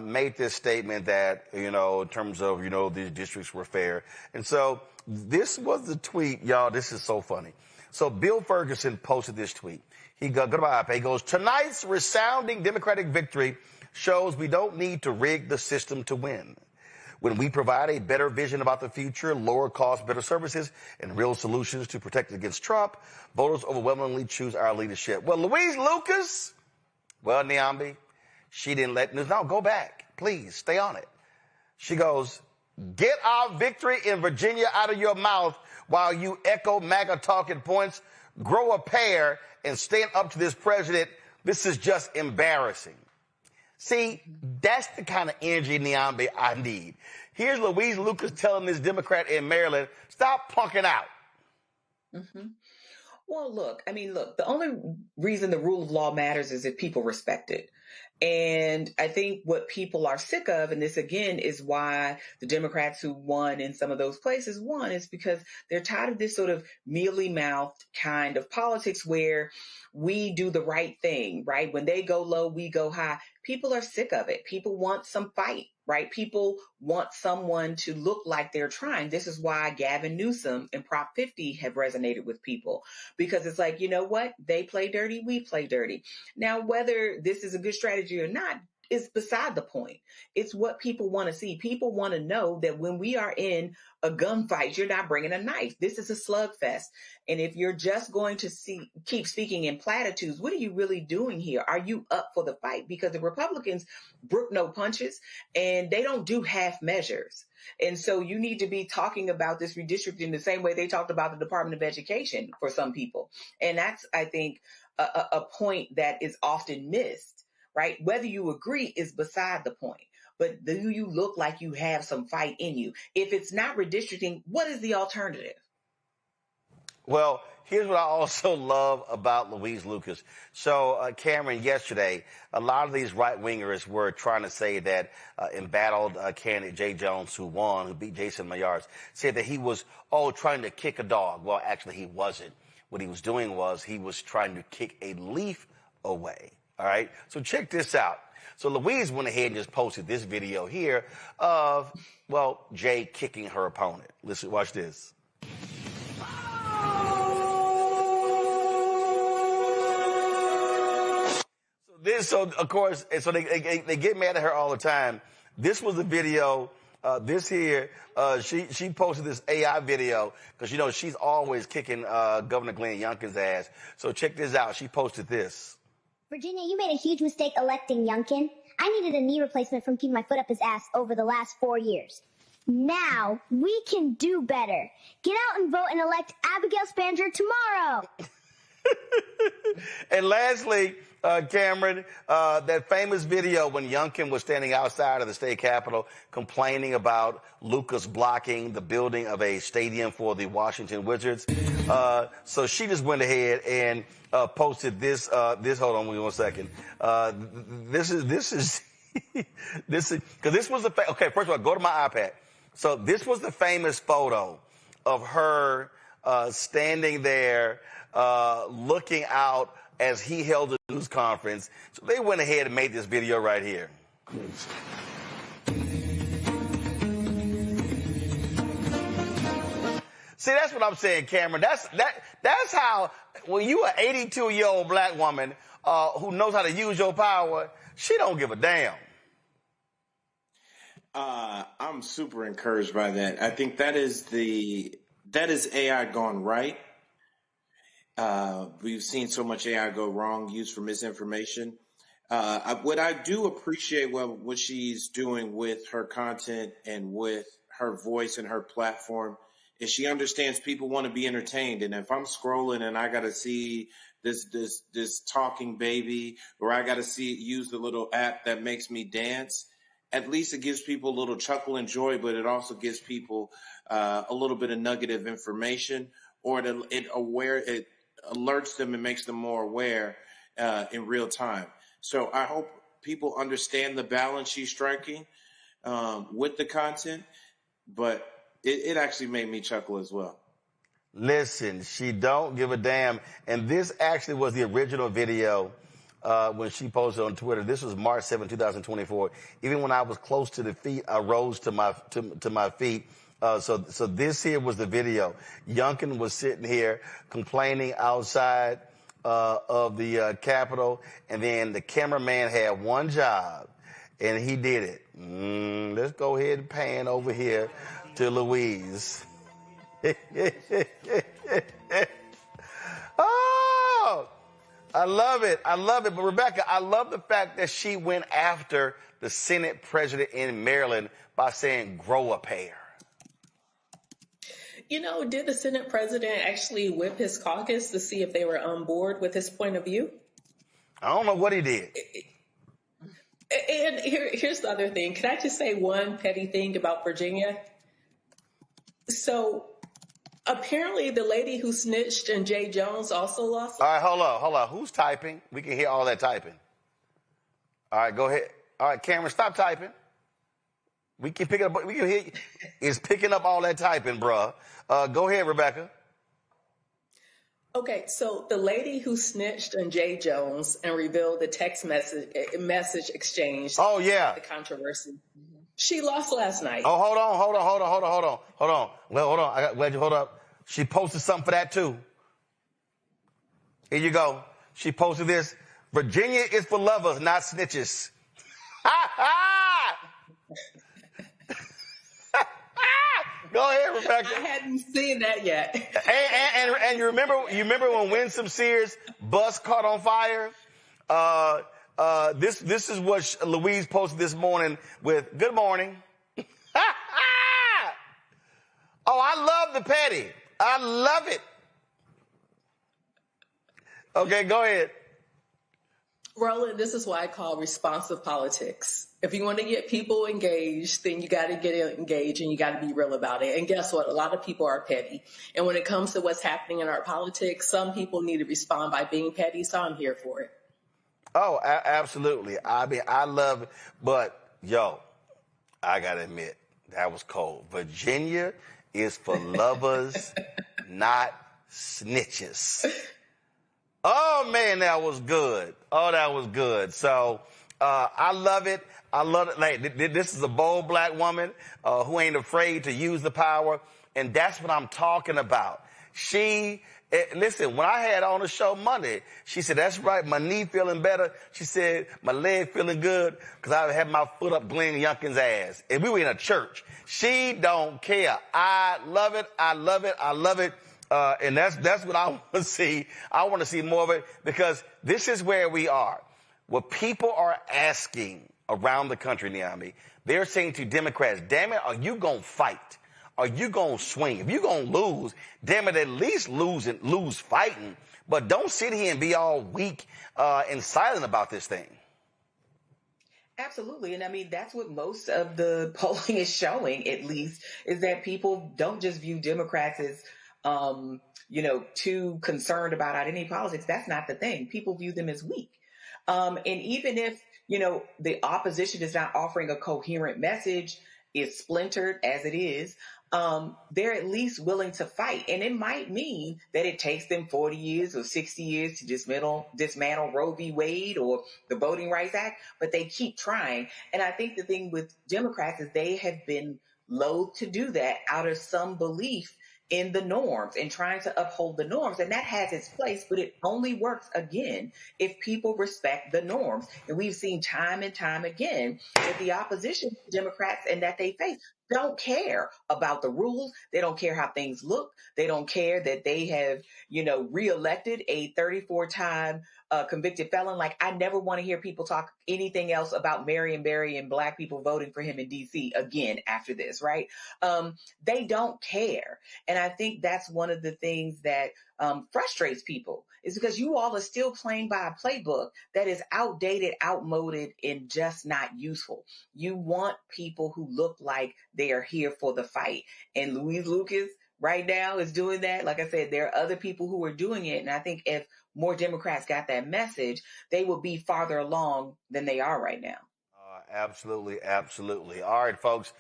made this statement that, in terms of, these districts were fair. And so this was the tweet, y'all. This is so funny. So Bill Ferguson posted this tweet. He goes, tonight's resounding Democratic victory shows we don't need to rig the system to win. When we provide a better vision about the future, lower costs, better services, and real solutions to protect against Trump, voters overwhelmingly choose our leadership. Well, Louise Lucas, Niambi, she didn't let news. No, go back. Please, stay on it. She goes, get our victory in Virginia out of your mouth while you echo MAGA talking points, grow a pair, and stand up to this president. This is just embarrassing. See, that's the kind of energy, Niambi, I need. Here's Louise Lucas telling this Democrat in Maryland, stop punking out. Mm-hmm. Well, look, the only reason the rule of law matters is if people respect it. And I think what people are sick of, and this again is why the Democrats who won in some of those places won, is because they're tired of this sort of mealy-mouthed kind of politics where we do the right thing, right? When they go low, we go high. People are sick of it. People want some fight, right? People want someone to look like they're trying. This is why Gavin Newsom and Prop 50 have resonated with people, because it's like, you know what? They play dirty, we play dirty. Now, whether this is a good strategy or not, is beside the point. It's what people want to see. People want to know that when we are in a gunfight, you're not bringing a knife. This is a slugfest. And if you're just going to keep speaking in platitudes, what are you really doing here? Are you up for the fight? Because the Republicans brook no punches and they don't do half measures. And so you need to be talking about this redistricting the same way they talked about the Department of Education for some people. And that's, I think, a point that is often missed, right? Whether you agree is beside the point. But do you look like you have some fight in you? If it's not redistricting, what is the alternative? Well, here's what I also love about Louise Lucas. So, Cameron, yesterday, a lot of these right-wingers were trying to say that embattled candidate Jay Jones, who won, who beat Jason Mayars, said that he was, trying to kick a dog. Well, actually, he wasn't. What he was doing was he was trying to kick a leaf away. All right? So check this out. So Louise went ahead and just posted this video here of, Jay kicking her opponent. Listen, watch this. So of course, so they get mad at her all the time. This was the video. She posted this AI video because, she's always kicking Governor Glenn Youngkin's ass. So check this out. She posted this. Virginia, you made a huge mistake electing Youngkin. I needed a knee replacement from keeping my foot up his ass over the last 4 years. Now we can do better. Get out and vote and elect Abigail Spanger tomorrow. And lastly, Cameron, that famous video when Youngkin was standing outside of the state capitol complaining about Lucas blocking the building of a stadium for the Washington Wizards. So she just went ahead and posted this. Hold on 1 second. This is because this was okay. First of all, go to my iPad. So this was the famous photo of her standing there, looking out as he held a news conference. So they went ahead and made this video right here. See, that's what I'm saying, Cameron. That's how, when you an 82-year-old black woman who knows how to use your power, she don't give a damn. I'm super encouraged by that. I think that is AI gone right. We've seen so much AI go wrong, used for misinformation. What I do appreciate what she's doing with her content and with her voice and her platform is she understands people want to be entertained. And if I'm scrolling and I got to see this talking baby, or I got to use the little app that makes me dance, at least it gives people a little chuckle and joy, but it also gives people a little bit of nugget of information, or it alerts them and makes them more aware in real time. So I hope people understand the balance she's striking with the content, but it actually made me chuckle as well. Listen, she don't give a damn. And this actually was the original video when she posted on Twitter. This was March 7, 2024. Even when I was close to the feet, I rose to my feet. So this here was the video. Youngkin was sitting here complaining outside of the Capitol, and then the cameraman had one job, and he did it. Let's go ahead and pan over here to Louise. Oh, I love it. I love it. But Rebecca, I love the fact that she went after the Senate president in Maryland by saying, grow a pair. Did the Senate president actually whip his caucus to see if they were on board with his point of view? I don't know what he did. And here's the other thing. Can I just say one petty thing about Virginia? So apparently the lady who snitched and Jay Jones also lost. All right, hold on. Who's typing? We can hear all that typing. All right, go ahead. All right, Cameron, stop typing. We can pick it up. We can hear you. It's picking up all that typing, bruh. Go ahead, Rebecca. Okay, so the lady who snitched on Jay Jones and revealed the text message exchange. Oh, yeah. The controversy. She lost last night. Oh, hold on. Well, hold on. Glad you hold up. She posted something for that, too. Here you go. She posted this. Virginia is for lovers, not snitches. Go ahead, Rebecca. I hadn't seen that yet. And you remember when Winsome Sears' bus caught on fire? This is what Louise posted this morning with "Good morning." Oh, I love the petty. I love it. Okay, go ahead. Roland, this is why I call responsive politics. If you want to get people engaged, then you got to get engaged and you got to be real about it. And guess what? A lot of people are petty. And when it comes to what's happening in our politics, some people need to respond by being petty, so I'm here for it. Oh, absolutely. I mean, I love it. But, yo, I got to admit, that was cold. Virginia is for lovers, not snitches. Oh, man, that was good. Oh, that was good. So I love it. I love it. Like, this is a bold black woman who ain't afraid to use the power. And that's what I'm talking about. Listen, when I had on the show Monday, she said, that's right, my knee feeling better. She said, my leg feeling good because I had my foot up Glenn Youngkin's ass. And we were in a church. She don't care. I love it. I love it. I love it. And that's what I want to see. I want to see more of it because this is where we are. What people are asking around the country, Naomi, they're saying to Democrats, damn it, are you going to fight? Are you going to swing? If you're going to lose, damn it, at least lose fighting. But don't sit here and be all weak and silent about this thing. Absolutely. And I mean, that's what most of the polling is showing, at least, is that people don't just view Democrats as too concerned about identity politics. That's not the thing. People view them as weak. And even if, the opposition is not offering a coherent message, is splintered as it is, they're at least willing to fight. And it might mean that it takes them 40 years or 60 years to dismantle Roe v. Wade or the Voting Rights Act, but they keep trying. And I think the thing with Democrats is they have been loath to do that out of some belief in the norms and trying to uphold the norms. And that has its place, but it only works again if people respect the norms. And we've seen time and time again that the opposition to Democrats and that they face don't care about the rules. They don't care how things look. They don't care that they have, reelected a 34-time convicted felon. Like, I never want to hear people talk anything else about Marion Barry and black people voting for him in D.C. again after this, right? They don't care. And I think that's one of the things that frustrates people is because you all are still playing by a playbook that is outdated, outmoded, and just not useful. You want people who look like they are here for the fight. And Louise Lucas right now is doing that. Like I said, there are other people who are doing it. And I think if more Democrats got that message, they will be farther along than they are right now. Absolutely, absolutely. All right, folks.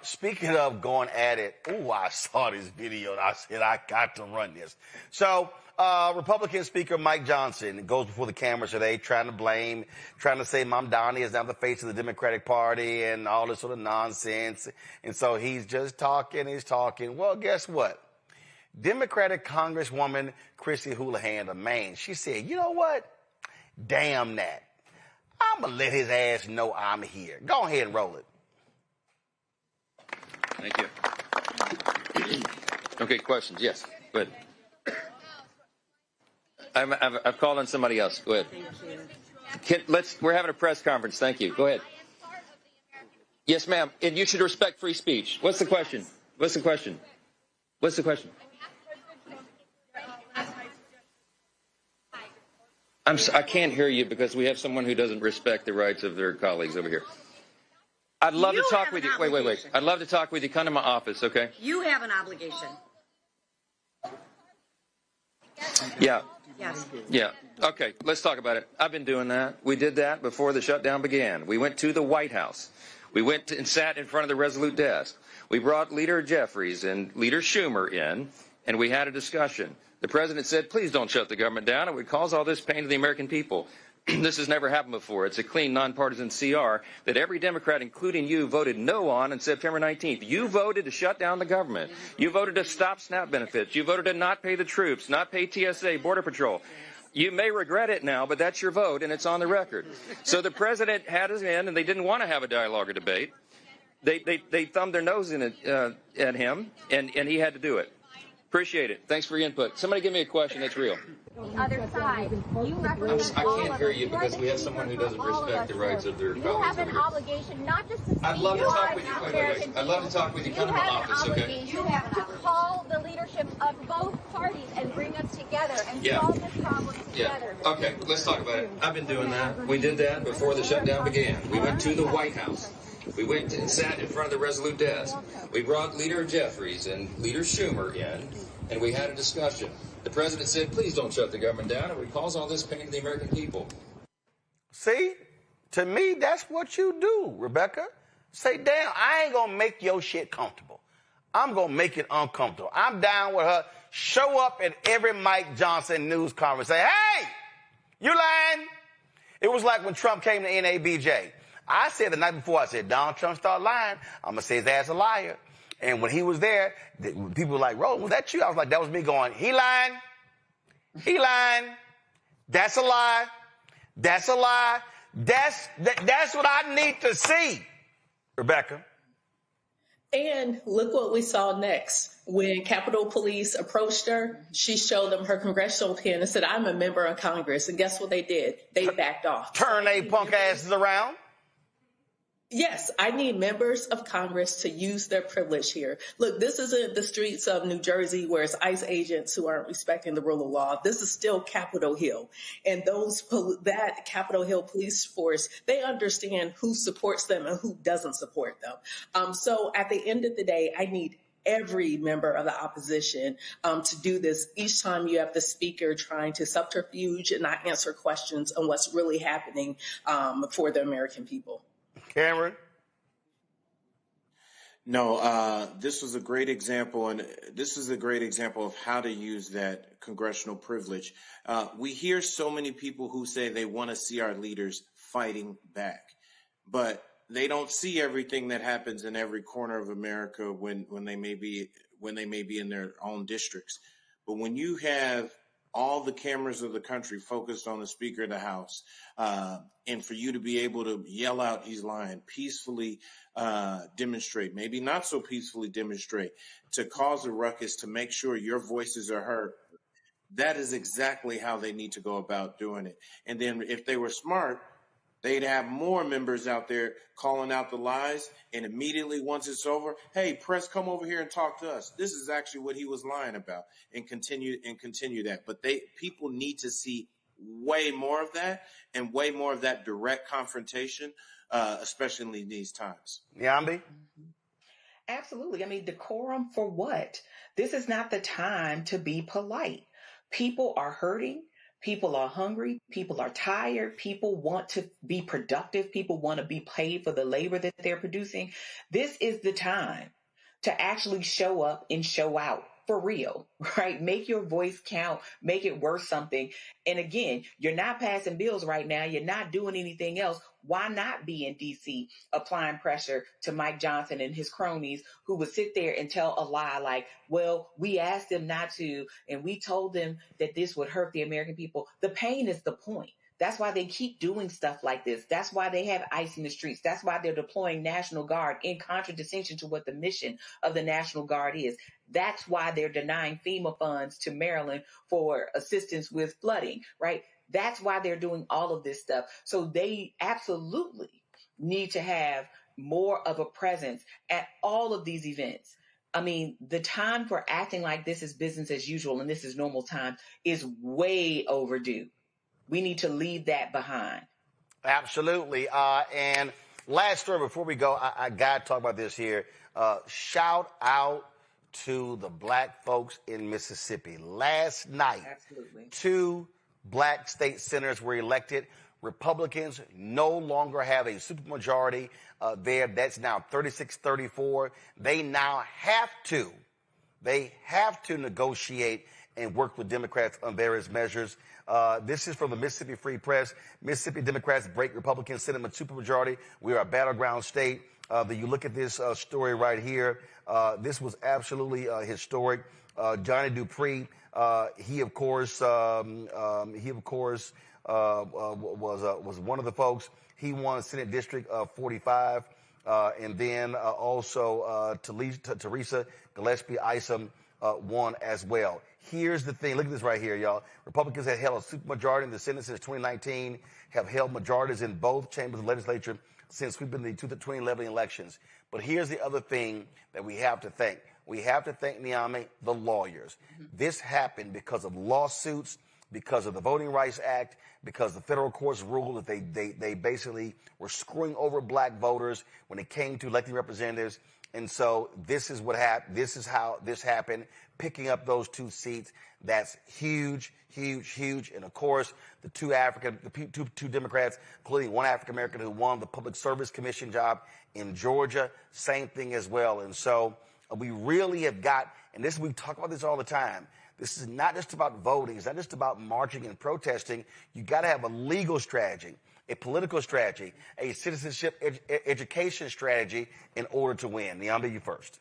Speaking of going at it, I saw this video and I said, I got to run this. So, Republican Speaker Mike Johnson goes before the cameras today trying to say Mamdani is now the face of the Democratic Party and all this sort of nonsense. And so he's just talking. Well, guess what? Democratic Congresswoman Chrissy Houlihan of Maine, she said, you know what? Damn that. I'm going to let his ass know I'm here. Go ahead and roll it. Thank you. Okay, questions? Yes, go ahead. I've called on somebody else. Go ahead. We're having a press conference. Thank you. Go ahead. Yes, ma'am. And you should respect free speech. What's the question? I can't hear you because we have someone who doesn't respect the rights of their colleagues over here. I'd love to talk with you. Wait. I'd love to talk with you. Come to my office, okay? You have an obligation. Yeah. Yes. Yeah. Okay, let's talk about it. I've been doing that. We did that before the shutdown began. We went to the White House. We went and sat in front of the Resolute desk. We brought Leader Jeffries and Leader Schumer in, and we had a discussion. The president said, please don't shut the government down. It would cause all this pain to the American people. This has never happened before. It's a clean, nonpartisan CR that every Democrat, including you, voted no on September 19th. You voted to shut down the government. You voted to stop SNAP benefits. You voted to not pay the troops, not pay TSA, Border Patrol. You may regret it now, but that's your vote, and it's on the record. So the president had us in, and they didn't want to have a dialogue or debate. They thumbed their nose in it, at him, and he had to do it. Appreciate it. Thanks for your input. Somebody give me a question that's real. The other side. You represent I can't hear you because we have someone who doesn't respect the rights of their colleagues. You have an obligation not just to speak. I'd love to talk with you. Wait. I'd love to talk with you. Come to my office, okay? You have to call the leadership of both parties and bring us together and solve this problem together. Okay, let's talk about it. I've been doing that. We did that before the shutdown began. We went to the White House. We went and sat in front of the Resolute desk. We brought Leader Jeffries and Leader Schumer in, and we had a discussion. The president said, please don't shut the government down. It would cause all this pain to the American people. See, to me, that's what you do, Rebecca. Say, damn, I ain't going to make your shit comfortable. I'm going to make it uncomfortable. I'm down with her. Show up at every Mike Johnson news conference. Say, hey, you lying? It was like when Trump came to NABJ. I said the night before, I said, Donald Trump started lying, I'm going to say his ass a liar. And when he was there, people were like, Roland, was that you? I was like, that was me going, he lying. He lying. That's a lie. That's a lie. That's what I need to see, Rebecca. And look what we saw next. When Capitol Police approached her, she showed them her congressional pin and said, I'm a member of Congress. And guess what they did? They backed off. Turn they punk asses around. Yes, I need members of Congress to use their privilege here. Look, this isn't the streets of New Jersey where it's ICE agents who aren't respecting the rule of law. This is still Capitol Hill. And that Capitol Hill police force, they understand who supports them and who doesn't support them. So at the end of the day, I need every member of the opposition to do this each time you have the speaker trying to subterfuge and not answer questions on what's really happening for the American people. Cameron? No, this was a great example, and this is a great example of how to use that congressional privilege. We hear so many people who say they want to see our leaders fighting back, but they don't see everything that happens in every corner of America when they may be in their own districts. But when you have all the cameras of the country focused on the Speaker of the House, and for you to be able to yell out he's lying, peacefully demonstrate, maybe not so peacefully demonstrate, to cause a ruckus, to make sure your voices are heard, that is exactly how they need to go about doing it. And then if they were smart, they'd have more members out there calling out the lies, and immediately once it's over, hey, press, come over here and talk to us. This is actually what he was lying about, and continue that. But people need to see way more of that, and way more of that direct confrontation, especially in these times. Yambi? Absolutely. I mean, decorum for what? This is not the time to be polite. People are hurting. People are hungry. People are tired. People want to be productive. People want to be paid for the labor that they're producing. This is the time to actually show up and show out for real, right? Make your voice count. Make it worth something. And again, you're not passing bills right now. You're not doing anything else. Why not be in D.C. applying pressure to Mike Johnson and his cronies who would sit there and tell a lie like, well, we asked them not to, and we told them that this would hurt the American people. The pain is the point. That's why they keep doing stuff like this. That's why they have ICE in the streets. That's why they're deploying National Guard in contradistinction to what the mission of the National Guard is. That's why they're denying FEMA funds to Maryland for assistance with flooding, right? That's why they're doing all of this stuff. So they absolutely need to have more of a presence at all of these events. I mean, the time for acting like this is business as usual and this is normal time is way overdue. We need to leave that behind. Absolutely. And last story before we go, I got to talk about this here. Shout out to the black folks in Mississippi. Last night, Absolutely. 2 black state senators were elected. Republicans no longer have a supermajority there. That's now 36-34. They now have to negotiate and work with Democrats on various measures. This is from the Mississippi Free Press. Mississippi Democrats break Republican Senate supermajority. We are a battleground state. You look at this story right here. This was absolutely historic. Johnny Dupree, he of course was one of the folks. He won Senate District 45, and then also Teresa Gillespie Isom won as well. Here's the thing. Look at this right here, y'all. Republicans have held a supermajority in the Senate since 2019, have held majorities in both chambers of the legislature since sweeping the 2011 elections. But here's the other thing that we have to thank. We have to thank, Niamey, the lawyers. This happened because of lawsuits, because of the Voting Rights Act, because the federal courts ruled that they basically were screwing over black voters when it came to electing representatives. And so this is what happened. This is how this happened, picking up those 2 seats. That's huge, huge, huge. And of course, the two Democrats, including one African American who won the Public Service Commission job in Georgia, same thing as well. And so we really have got, and this, we talk about this all the time. This is not just about voting. It's not just about marching and protesting. You got to have a legal strategy, a political strategy, a citizenship education strategy in order to win. Niamey, you first.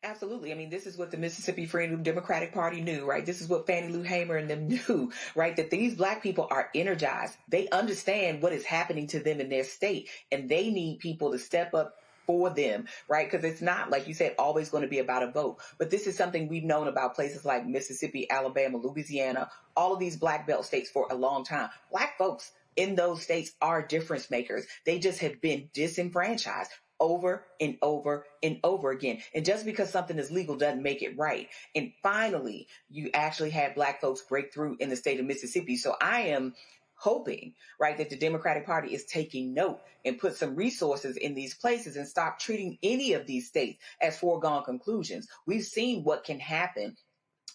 Absolutely. I mean, this is what the Mississippi Freedom Democratic Party knew, right? This is what Fannie Lou Hamer and them knew, right? That these black people are energized. They understand what is happening to them in their state, and they need people to step up for them, right? Because it's not, like you said, always going to be about a vote. But this is something we've known about places like Mississippi, Alabama, Louisiana, all of these black belt states for a long time. Black folks in those states are difference makers. They just have been disenfranchised over and over and over again. And just because something is legal doesn't make it right. And finally, you actually had black folks break through in the state of Mississippi. So I am hoping, right, that the Democratic Party is taking note and put some resources in these places and stop treating any of these states as foregone conclusions. We've seen what can happen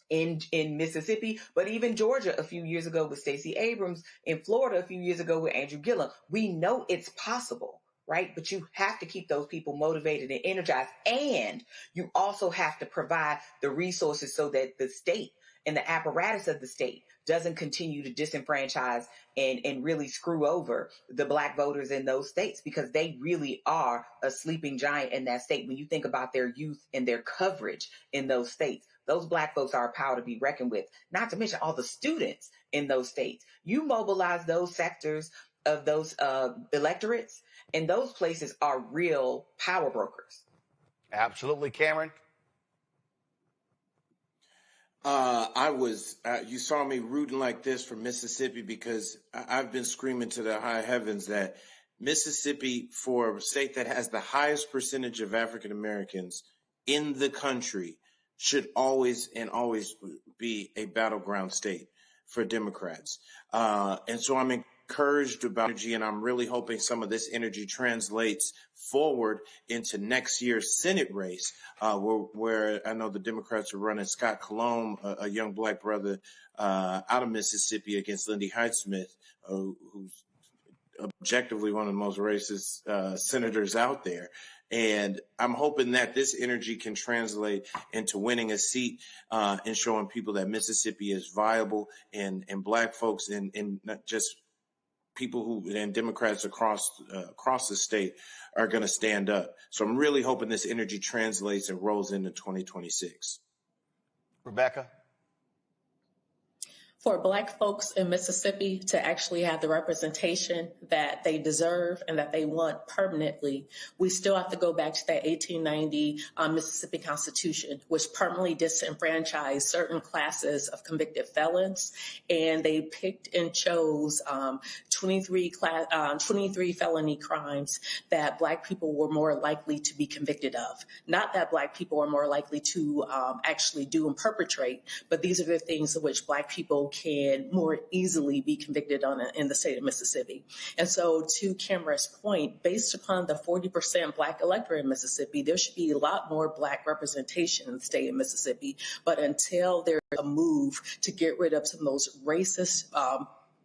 in Mississippi, but even Georgia a few years ago with Stacey Abrams, in Florida a few years ago with Andrew Gillum. We know it's possible, right? But you have to keep those people motivated and energized. And you also have to provide the resources so that the state and the apparatus of the state doesn't continue to disenfranchise and really screw over the black voters in those states, because they really are a sleeping giant in that state. When you think about their youth and their coverage in those states, those black folks are a power to be reckoned with, not to mention all the students in those states. You mobilize those sectors of those electorates, and those places are real power brokers. Absolutely. Cameron? You saw me rooting like this for Mississippi because I've been screaming to the high heavens that Mississippi, for a state that has the highest percentage of African Americans in the country, should always be a battleground state for Democrats. And so I'm encouraged about energy, and I'm really hoping some of this energy translates forward into next year's Senate race, where I know the Democrats are running Scott Colomb, a young black brother out of Mississippi, against Lindy Hyde-Smith, who's objectively one of the most racist senators out there. And I'm hoping that this energy can translate into winning a seat and showing people that Mississippi is viable, and black folks and not just people who and Democrats across the state are going to stand up. So I'm really hoping this energy translates and rolls into 2026. Rebecca? For black folks in Mississippi to actually have the representation that they deserve and that they want permanently, we still have to go back to that 1890 Mississippi Constitution, which permanently disenfranchised certain classes of convicted felons. And they picked and chose 23 felony crimes that black people were more likely to be convicted of. Not that black people are more likely to actually do and perpetrate, but these are the things in which black people can more easily be convicted on in the state of Mississippi. And so to Cameron's point, based upon the 40% black electorate in Mississippi, there should be a lot more black representation in the state of Mississippi. But until there's a move to get rid of some of those racist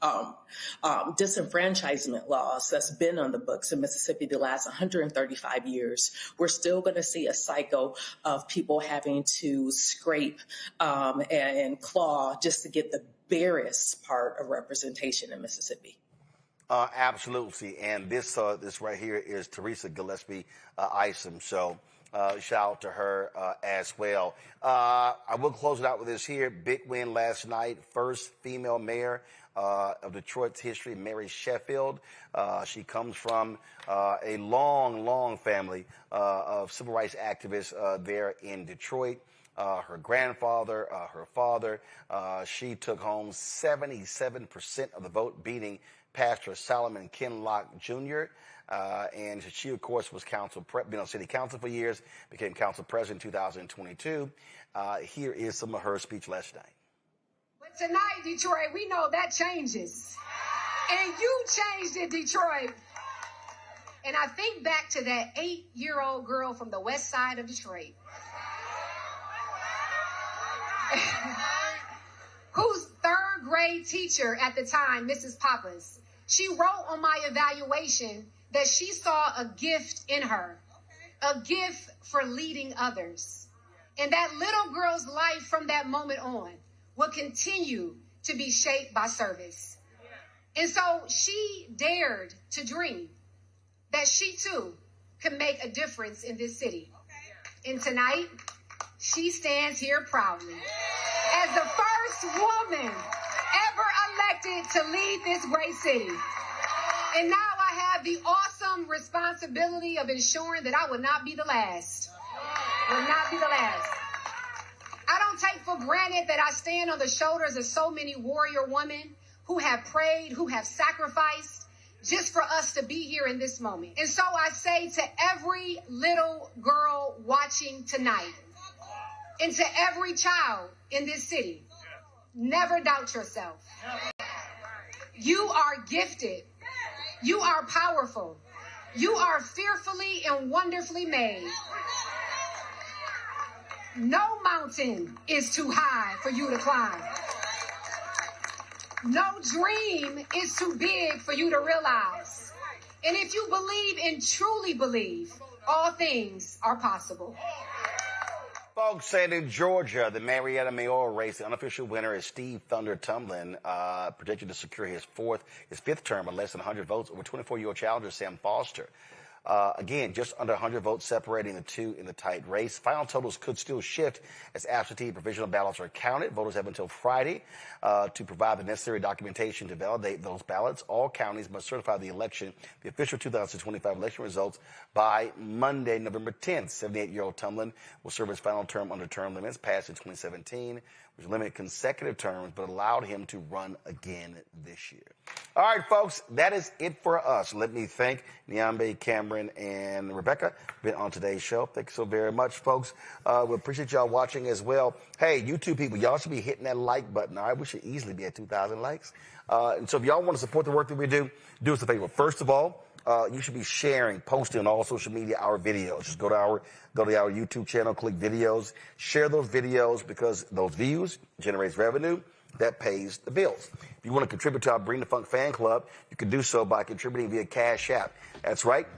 disenfranchisement laws that's been on the books in Mississippi the last 135 years, we're still going to see a cycle of people having to scrape and claw just to get the barest part of representation in Mississippi. Absolutely. And this right here is Teresa Gillespie Isom. So shout out to her as well. I will close it out with this here. Big win last night. First female mayor of Detroit's history, Mary Sheffield. She comes from a long family of civil rights activists there in Detroit. Her grandfather, her father, she took home 77% of the vote, beating Pastor Solomon Kinlock Jr. And she, of course, was city council for years, became council president in 2022. Here is some of her speech last night. But tonight, Detroit, we know that changes. And you changed it, Detroit. And I think back to that 8-year-old girl from the west side of Detroit, whose third grade teacher at the time, Mrs. Pappas, she wrote on my evaluation that she saw a gift in her, a gift for leading others. And that little girl's life from that moment on will continue to be shaped by service. And so she dared to dream that she too could make a difference in this city. And tonight, she stands here proudly as the first woman ever elected to lead this great city. And now I have the awesome responsibility of ensuring that I will not be the last. Will not be the last. I don't take for granted that I stand on the shoulders of so many warrior women who have prayed, who have sacrificed, just for us to be here in this moment. And so I say to every little girl watching tonight, and to every child in this city, never doubt yourself. You are gifted. You are powerful. You are fearfully and wonderfully made. No mountain is too high for you to climb. No dream is too big for you to realize. And if you believe and truly believe, all things are possible. Folks, said in Georgia, the Marietta mayoral race, the unofficial winner is Steve Thunder Tumlin, projected to secure his fifth term with less than 100 votes over 24-year-old challenger Sam Foster. Again, just under 100 votes separating the two in the tight race. Final totals could still shift as absentee and provisional ballots are counted. Voters have until Friday to provide the necessary documentation to validate those ballots. All counties must certify the official 2025 election results by Monday, November 10th. 78-year-old Tumlin will serve his final term under term limits passed in 2017, which limited consecutive terms but allowed him to run again this year. All right, folks, that is it for us. Let me thank Nyambe, Cameron, and Rebecca for being on today's show. Thank you so very much, folks. We appreciate y'all watching as well. Hey, YouTube people, y'all should be hitting that like button. All right, we should easily be at 2,000 likes. And so if y'all want to support the work that we do us a favor. First of all, you should be sharing, posting on all social media our videos. Just go to our YouTube channel, click videos, share those videos because those views generates revenue that pays the bills. If you want to contribute to our Bring the Funk fan club, you can do so by contributing via Cash App. That's right.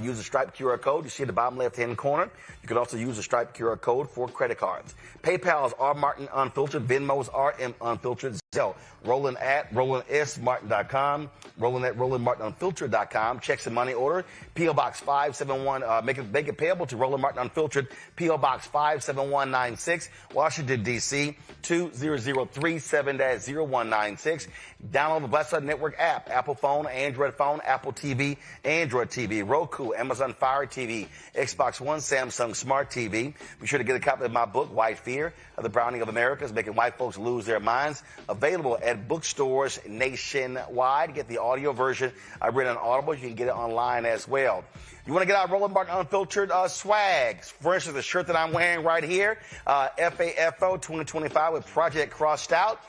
Use the striped QR code you see at the bottom left-hand corner. You can also use the striped QR code for credit cards. PayPal is R Martin Unfiltered. Venmo is RM Unfiltered. Zelle, Roland at RolandSMartin.com. Roland at RolandMartinUnfiltered.com. Checks and money order. P.O. Box 571. Make it payable to Roland Martin Unfiltered. P.O. Box 57196. Washington, D.C. 20037-0196. Download the Black Star Network app. Apple phone, Android phone, Apple TV, Android TV, Roku, Amazon Fire TV, Xbox One, Samsung Smart TV. Be sure to get a copy of my book, White Fear, The Browning of America, is making white folks lose their minds. Available at bookstores nationwide. Get the audio version. I've written on Audible. You can get it online as well. You want to get our Roland Martin Unfiltered swags. For instance, the shirt that I'm wearing right here, FAFO 2025 with Project Crossed Out.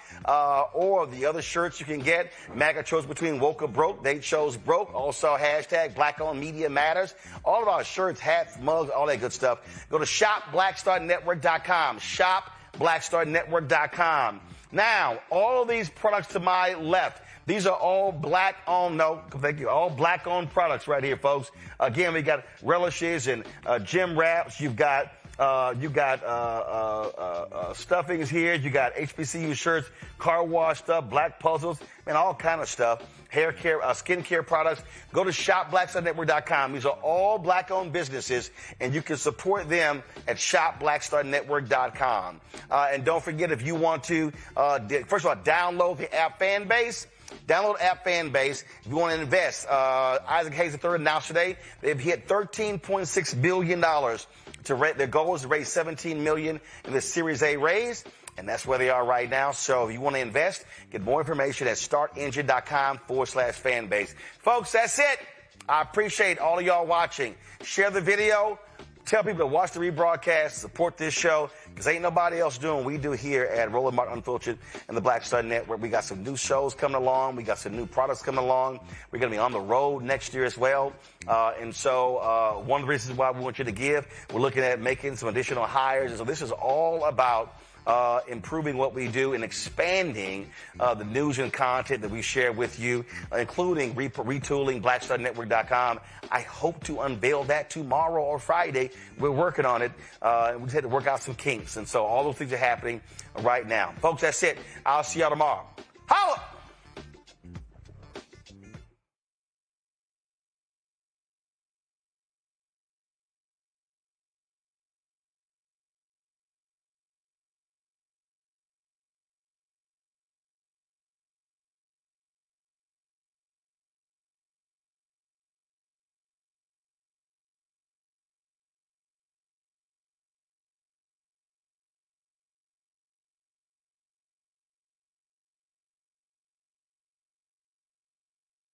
Or the other shirts you can get. MAGA chose between woke or broke. They chose broke. Also hashtag Black Owned Media Matters. All of our shirts, hats, mugs, all that good stuff. Go to shopblackstarnetwork.com. Shopblackstarnetwork.com. Now, all of these products to my left, these are all black-owned, all black-owned products right here, folks. Again, we got relishes and gym wraps. You've got You got stuffings here. You got HBCU shirts, car wash stuff, black puzzles, and all kind of stuff. Hair care, skin care products. Go to shopblackstarnetwork.com. These are all black-owned businesses, and you can support them at shopblackstarnetwork.com. And don't forget, if you want to, first of all, download the app Fanbase. Download app Fanbase. If you want to invest, Isaac Hayes III announced today they've hit $13.6 billion. Their goal is to raise $17 million in the Series A raise. And that's where they are right now. So if you want to invest, get more information at startengine.com/fanbase. Folks, that's it. I appreciate all of y'all watching. Share the video. Tell people to watch the rebroadcast, support this show, because ain't nobody else doing what we do here at Roland Martin Unfiltered and the Black Star Network. We got some new shows coming along. We got some new products coming along. We're going to be on the road next year as well. And so one of the reasons why we want you to give, we're looking at making some additional hires. And so this is all about improving what we do and expanding the news and content that we share with you, including retooling BlackStarNetwork.com. I hope to unveil that tomorrow or Friday. We're working on it. We just had to work out some kinks. And so all those things are happening right now. Folks, that's it. I'll see y'all tomorrow. Holla!